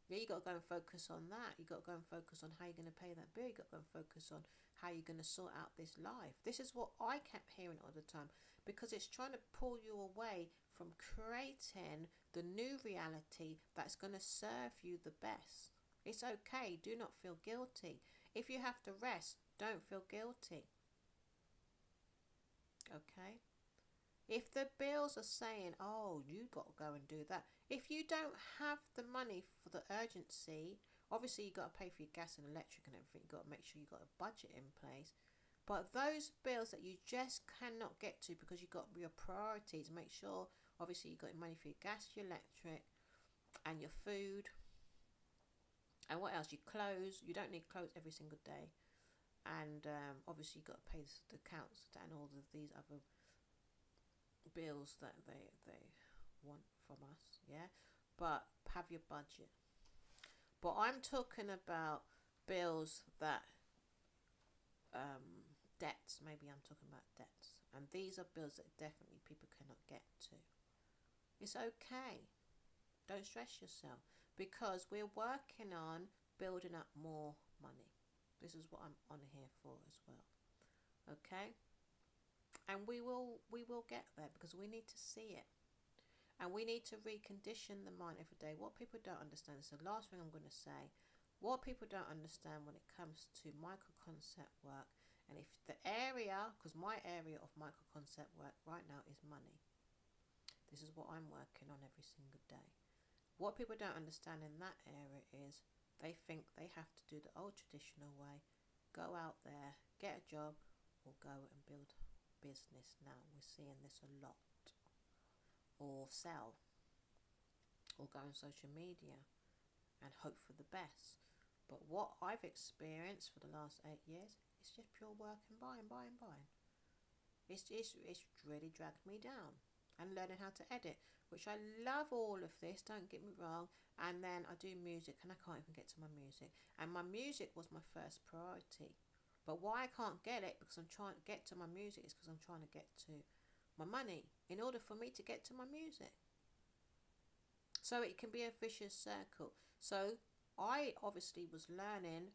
Yeah, you got to go and focus on that. You got to go and focus on how you're going to pay that bill. You got to go and focus on how you're going to sort out this life. This is what I kept hearing all the time, because it's trying to pull you away from creating the new reality that's going to serve you the best. It's okay. Do not feel guilty. If you have to rest, don't feel guilty. Okay? If the bills are saying, oh, you got to go and do that. If you don't have the money for the urgency, obviously you got to pay for your gas and electric and everything. You got to make sure you got a budget in place. But those bills that you just cannot get to because you got your priorities, make sure obviously you got your money for your gas, your electric, and your food. And what else? Your clothes. You don't need clothes every single day. And obviously you got to pay the council and all of these other bills that they want from us, yeah, but have your budget. But I'm talking about bills that debts, maybe I'm talking about debts, and these are bills that definitely people cannot get to. It's okay, don't stress yourself, because we're working on building up more money. This is what I'm on here for as well. Okay, and we will get there, because we need to see it, and we need to recondition the mind every day. What people don't understand is the last thing I'm going to say. What people don't understand when it comes to micro concept work, and if the area, because my area of micro concept work right now is money. This is what I'm working on every single day. What people don't understand in that area is they think they have to do the old traditional way, go out there, get a job, or go and build business. Now we're seeing this a lot, or sell, or go on social media and hope for the best. But what I've experienced for the last 8 years is just pure work and buying. It's really dragged me down, and learning how to edit, which I love all of this, don't get me wrong. And then I do music, and I can't even get to my music, and my music was my first priority. But why I can't get it, because I'm trying to get to my music, is because I'm trying to get to my money in order for me to get to my music. So it can be a vicious circle. So I obviously was learning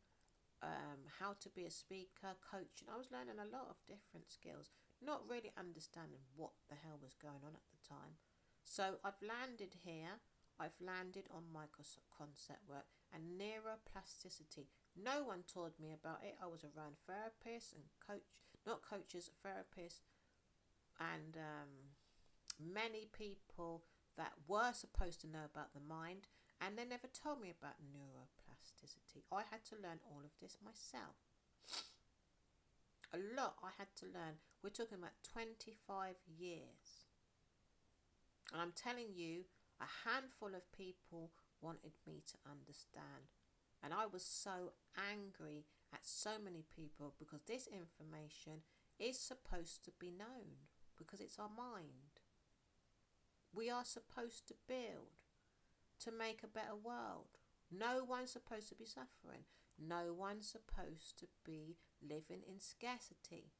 how to be a speaker, coach, and I was learning a lot of different skills, not really understanding what the hell was going on at the time. So I've landed here. I've landed on micro concept work and neuroplasticity. No one told me about it. I was around therapists and not coaches, therapists, and many people that were supposed to know about the mind, and they never told me about neuroplasticity. I had to learn all of this myself. A lot I had to learn. We're talking about 25 years. And I'm telling you, a handful of people wanted me to understand. And I was so angry at so many people, because this information is supposed to be known, because it's our mind. We are supposed to build, to make a better world. No one's supposed to be suffering. No one's supposed to be living in scarcity.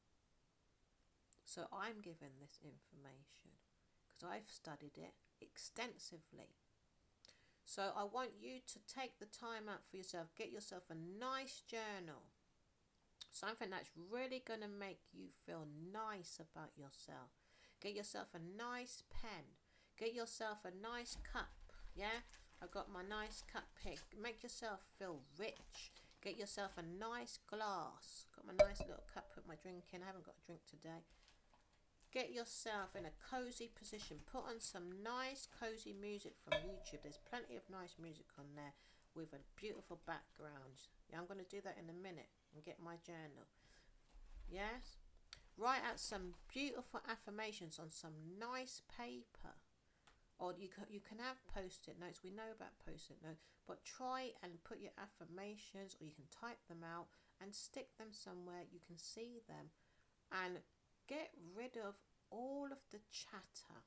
So I'm given this information because I've studied it extensively. So I want you to take the time out for yourself. Get yourself a nice journal. Something that's really going to make you feel nice about yourself. Get yourself a nice pen. Get yourself a nice cup. Yeah? I've got my nice cup here. Make yourself feel rich. Get yourself a nice glass. Got my nice little cup, put my drink in. I haven't got a drink today. Get yourself in a cozy position. Put on some nice cozy music from YouTube. There's plenty of nice music on there with a beautiful background. Yeah, I'm going to do that in a minute and get my journal. Yes? Write out some beautiful affirmations on some nice paper. Or you can have post-it notes. We know about post-it notes. But try and put your affirmations, or you can type them out and stick them somewhere you can see them. And get rid of all of the chatter.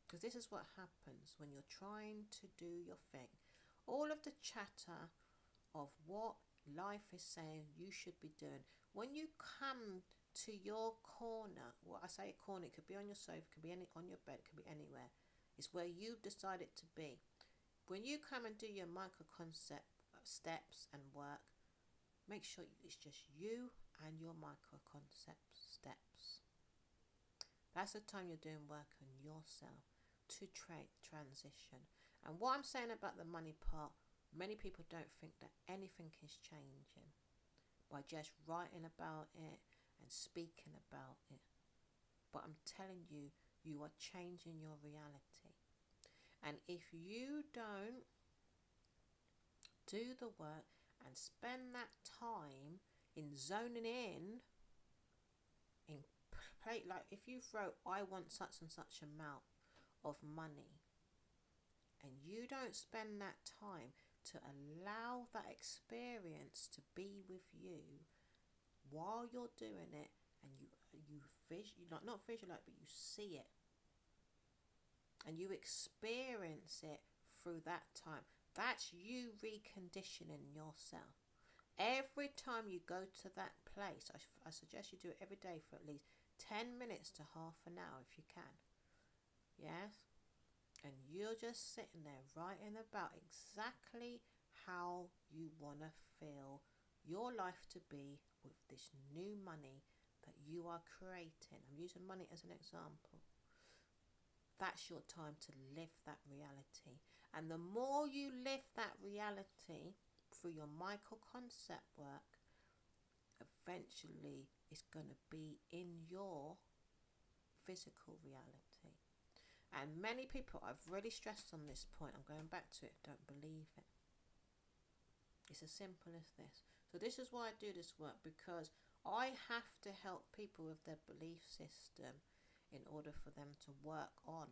Because this is what happens when you're trying to do your thing. All of the chatter of what life is saying you should be doing. When you come to your corner. Well, I say a corner, it could be on your sofa, it could be on your bed, it could be anywhere. It's where you decide it to be. When you come and do your micro concept steps and work, make sure it's just you and your micro concept steps. That's the time you're doing work on yourself to transition. And what I'm saying about the money part, many people don't think that anything is changing by just writing about it and speaking about it. But I'm telling you, you are changing your reality. And if you don't do the work and spend that time in zoning in play, like if you wrote, I want such and such amount of money, and you don't spend that time to allow that experience to be with you while you're doing it, and you not visualize, but you see it and you experience it through that time, that's you reconditioning yourself. Every time you go to that place, I suggest you do it every day for at least 10 minutes to half an hour if you can. Yes? And you're just sitting there writing about exactly how you want to feel your life to be with this new money that you are creating. I'm using money as an example. That's your time to live that reality. And the more you live that reality through your micro concept work, eventually it's going to be in your physical reality. And many people, I've really stressed on this point, I'm going back to it, don't believe it. It's as simple as this. So this is why I do this work, because I have to help people with their belief system in order for them to work on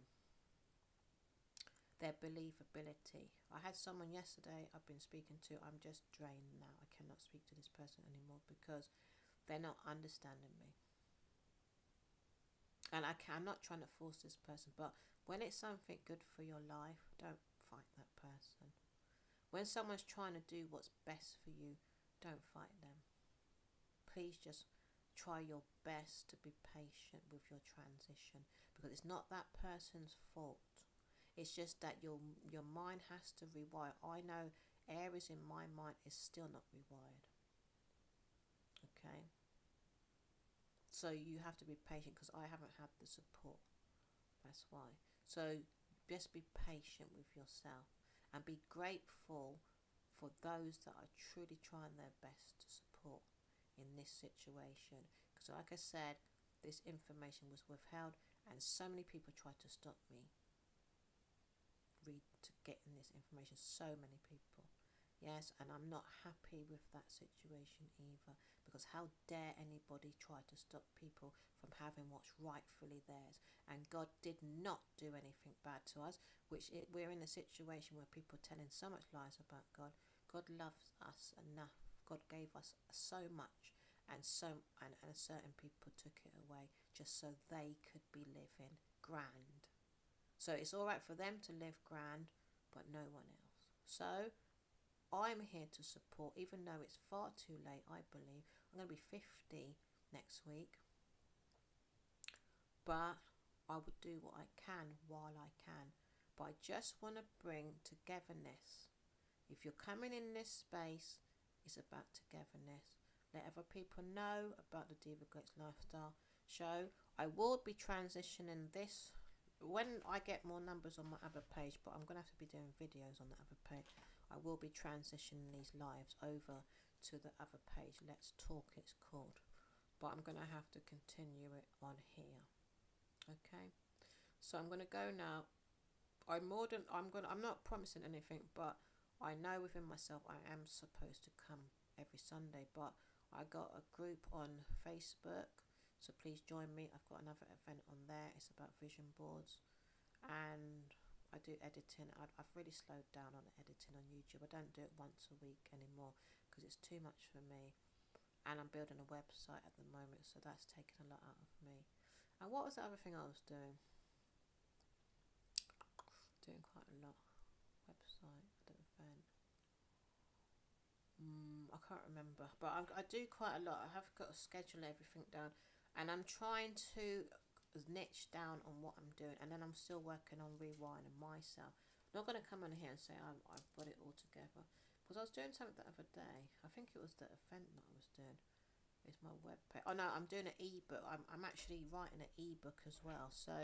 their believability. I had someone yesterday I've been speaking to, I'm just drained now. I cannot speak to this person anymore because they're not understanding me. And I'm not trying to force this person, but when it's something good for your life, don't fight that person. When someone's trying to do what's best for you, don't fight them. Please just try your best to be patient with your transition, because it's not that person's fault. It's just that your mind has to rewire. I know areas in my mind is still not rewired. Okay? So you have to be patient, because I haven't had the support. That's why. So just be patient with yourself and be grateful for those that are truly trying their best to support in this situation. Because like I said, this information was withheld and so many people tried to stop me to getting this information. So many people. Yes, and I'm not happy with that situation either, because how dare anybody try to stop people from having what's rightfully theirs. And God did not do anything bad to us, we're in a situation where people are telling so much lies about God. God loves us enough. God gave us so much, and certain people took it away just so they could be living grand. So it's all right for them to live grand, but no one else. So I'm here to support, even though it's far too late, I believe. I'm going to be 50 next week. But I would do what I can while I can. But I just want to bring togetherness. If you're coming in this space, it's about togetherness. Let other people know about the Diva Glitz Lifestyle show. I will be transitioning this when I get more numbers on my other page, but I'm going to have to be doing videos on the other page. I will be transitioning these lives over to the other page. Let's Talk, it's called. But I'm going to have to continue it on here. Okay. So I'm going to go now. I'm not promising anything, but I know within myself I am supposed to come every Sunday, but I got a group on Facebook, so please join me. I've got another event on there. It's about vision boards, and I do editing. I've really slowed down on editing on YouTube. I don't do it once a week anymore because it's too much for me, and I'm building a website at the moment, so that's taken a lot out of me. And what was the other thing I was doing? Doing quite a lot. Website, the event. I I can't remember, but I do quite a lot. I have got to schedule everything down, and I'm trying to niche down on what I'm doing, and then I'm still working on rewinding myself. I'm not going to come on here and say I've got it all together, because I was doing something the other day. I think it was the event that I was doing. It's my web page. Oh no, I'm doing an ebook. I'm actually writing an ebook as well. So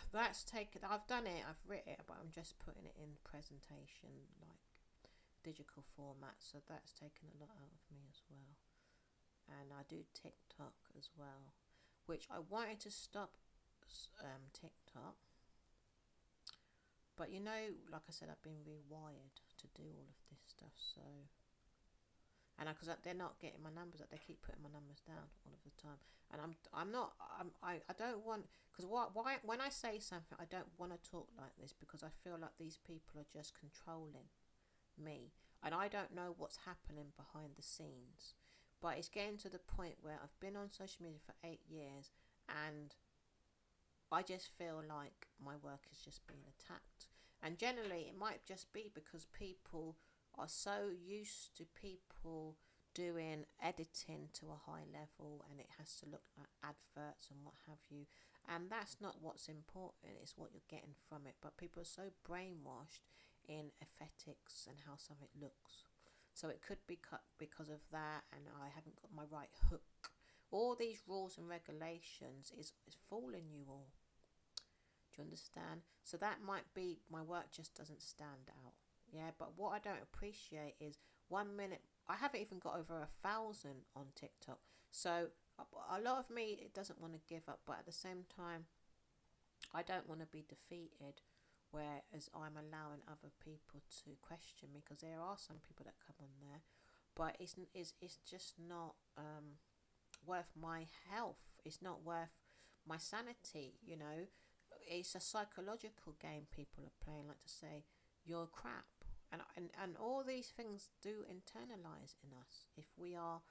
that's taken. I've done it. I've written it, but I'm just putting it in presentation, like digital format. So that's taken a lot out of me as well. And I do TikTok as well, which I wanted to stop TikTok, but you know, like I said, I've been rewired to do all of this stuff. So, and because they're not getting my numbers up, they keep putting my numbers down all of the time, and I don't want, because why when I say something, I don't want to talk like this, because I feel like these people are just controlling me, and I don't know what's happening behind the scenes. But it's getting to the point where I've been on social media for 8 years, and I just feel like my work is just being attacked. And generally it might just be because people are so used to people doing editing to a high level, and it has to look like adverts and what have you, and that's not what's important, it's what you're getting from it. But people are so brainwashed in aesthetics and how something looks, so it could be cut because of that, and I haven't got my right hook. All these rules and regulations is fooling you all. Do you understand? So that might be my work just doesn't stand out. Yeah, but what I don't appreciate is 1 minute I haven't even got over 1,000 on TikTok. So a lot of me, it doesn't want to give up, but at the same time, I don't want to be defeated. Whereas I'm allowing other people to question me, because there are some people that come on there, but it's just not worth my health. It's not worth my sanity. You know, it's a psychological game people are playing, like to say you're crap, and all these things do internalize in us if we are,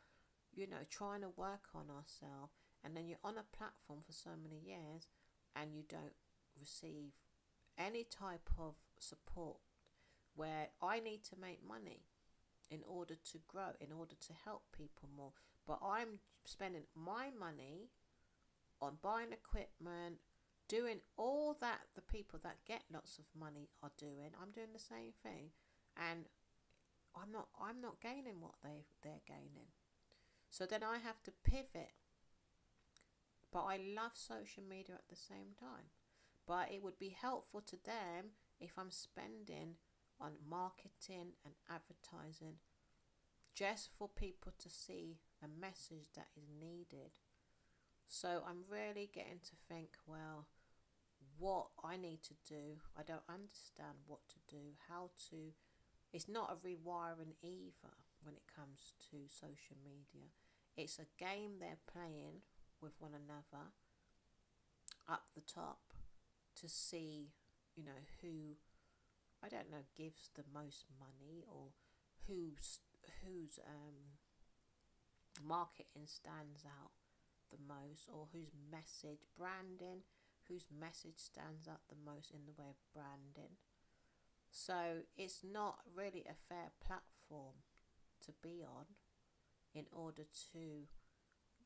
you know, trying to work on ourselves, and then you're on a platform for so many years and you don't receive any type of support, where I need to make money in order to grow, in order to help people more, but I'm spending my money on buying equipment, doing all that the people that get lots of money are doing. I'm doing the same thing, and I'm not gaining what they're gaining. So then I have to pivot. But I love social media at the same time. But it would be helpful to them if I'm spending on marketing and advertising just for people to see a message that is needed. So I'm really getting to think, well, what I need to do, I don't understand what to do, how to. It's not a rewiring either when it comes to social media. It's a game they're playing with one another up the top to see, you know, who, I don't know, gives the most money, or whose marketing stands out the most, or whose message branding, whose message stands out the most in the way of branding. So it's not really a fair platform to be on in order to,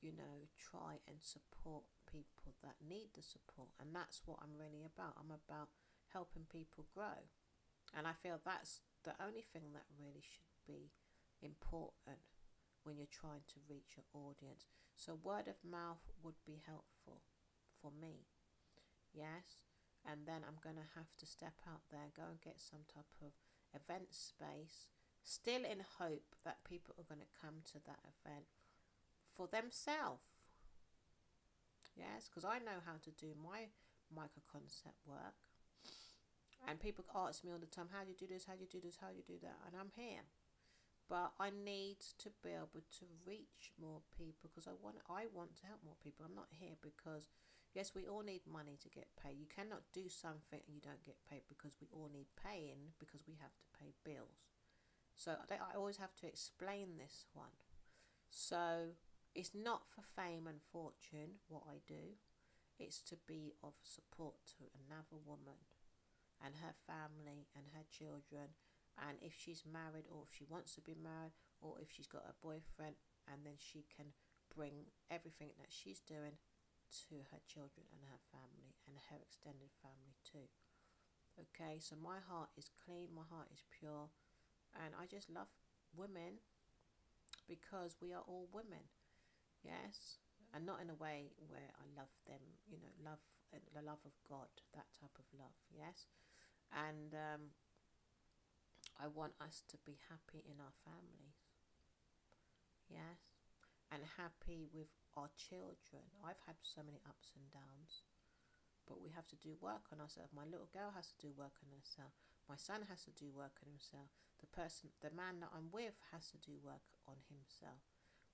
you know, try and support people that need the support. And that's what I'm really about. I'm about helping people grow. And I feel that's the only thing that really should be important when you're trying to reach your audience. So word of mouth would be helpful for me. Yes. And then I'm going to have to step out there, go and get some type of event space, still in hope that people are going to come to that event for themselves. Yes, because I know how to do my micro concept work. And people ask me all the time, how do you do this, how do you do this, how do you do that? And I'm here. But I need to be able to reach more people, because I want to help more people. I'm not here because, yes, we all need money to get paid. You cannot do something and you don't get paid, because we all need paying, because we have to pay bills. So I always have to explain this one. So it's not for fame and fortune what I do. It's to be of support to another woman and her family and her children, and if she's married or if she wants to be married or if she's got a boyfriend, and then she can bring everything that she's doing to her children and her family and her extended family too. Okay, so my heart is clean, my heart is pure, and I just love women because we are all women. Yes, and not in a way where I love them, love the love of God, that type of love. Yes, and I want us to be happy in our families. Yes, and happy with our children. I've had so many ups and downs, but we have to do work on ourselves. My little girl has to do work on herself. My son has to do work on himself. The man that I'm with has to do work on himself.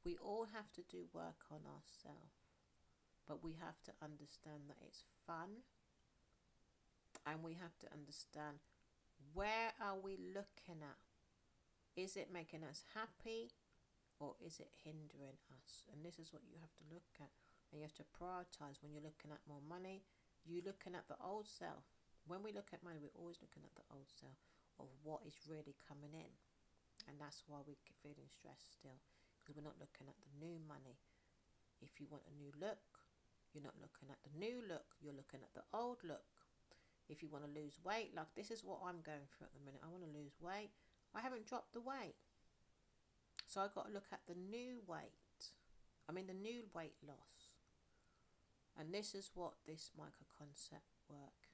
We all have to do work on ourselves, but we have to understand that it's fun, and we have to understand, where are we looking at? Is it making us happy, or is it hindering us? And this is what you have to look at, and you have to prioritize. When you're looking at more money, you're looking at the old self. When we look at money, we're always looking at the old self of what is really coming in, and that's why we're feeling stressed still, because we're not looking at the new money. If you want a new look, you're not looking at the new look, you're looking at the old look. If you want to lose weight, like this is what I'm going through at the minute. I want to lose weight. I haven't dropped the weight, so I've got to look at the new weight. The new weight loss. And this is what this micro concept work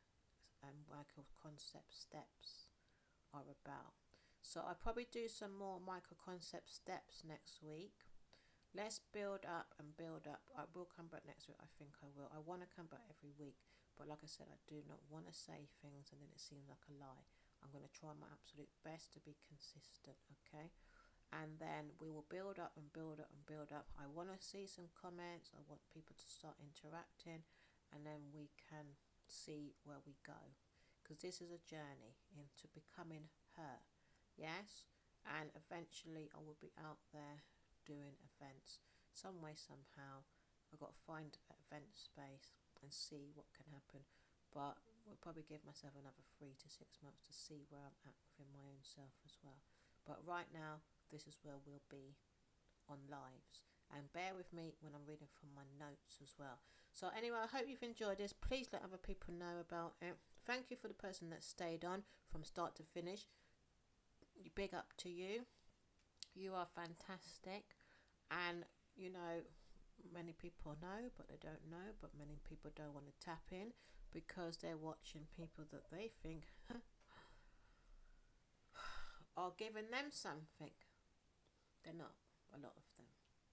and micro concept steps are about. So I'll probably do some more micro concept steps next week. Let's build up and build up. I will come back next week. I think I will. I want to come back every week, but like I said, I do not want to say things and then it seems like a lie. I'm going to try my absolute best to be consistent, okay? And then we will build up and build up and build up. I want to see some comments. I want people to start interacting, and then we can see where we go, because this is a journey into becoming her. Yes, and eventually I will be out there doing events some way, somehow. I've got to find an event space and see what can happen, but we'll probably give myself another 3 to 6 months to see where I'm at within my own self as well. But right now, this is where we'll be on lives, and bear with me when I'm reading from my notes as well. So anyway, I hope you've enjoyed this. Please let other people know about it. Thank you for the person that stayed on from start to finish. Big up to you. You are fantastic. And many people know, but they don't know, but many people don't want to tap in because they're watching people that they think are giving them something. They're not, a lot of them.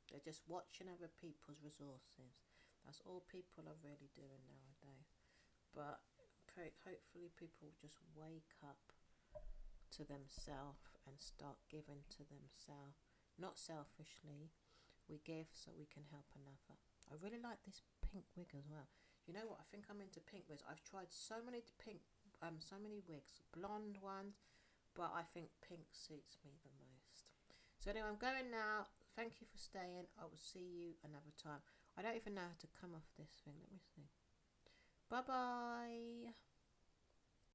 They're just watching other people's resources. That's all people are really doing nowadays. But hopefully people just wake up to themselves and start giving to themselves. Not selfishly. We give so we can help another. I really like this pink wig as well. You know what? I think I'm into pink wigs. I've tried so many wigs, blonde ones, but I think pink suits me the most. So anyway, I'm going now. Thank you for staying. I will see you another time. I don't even know how to come off this thing. Let me see. Bye bye.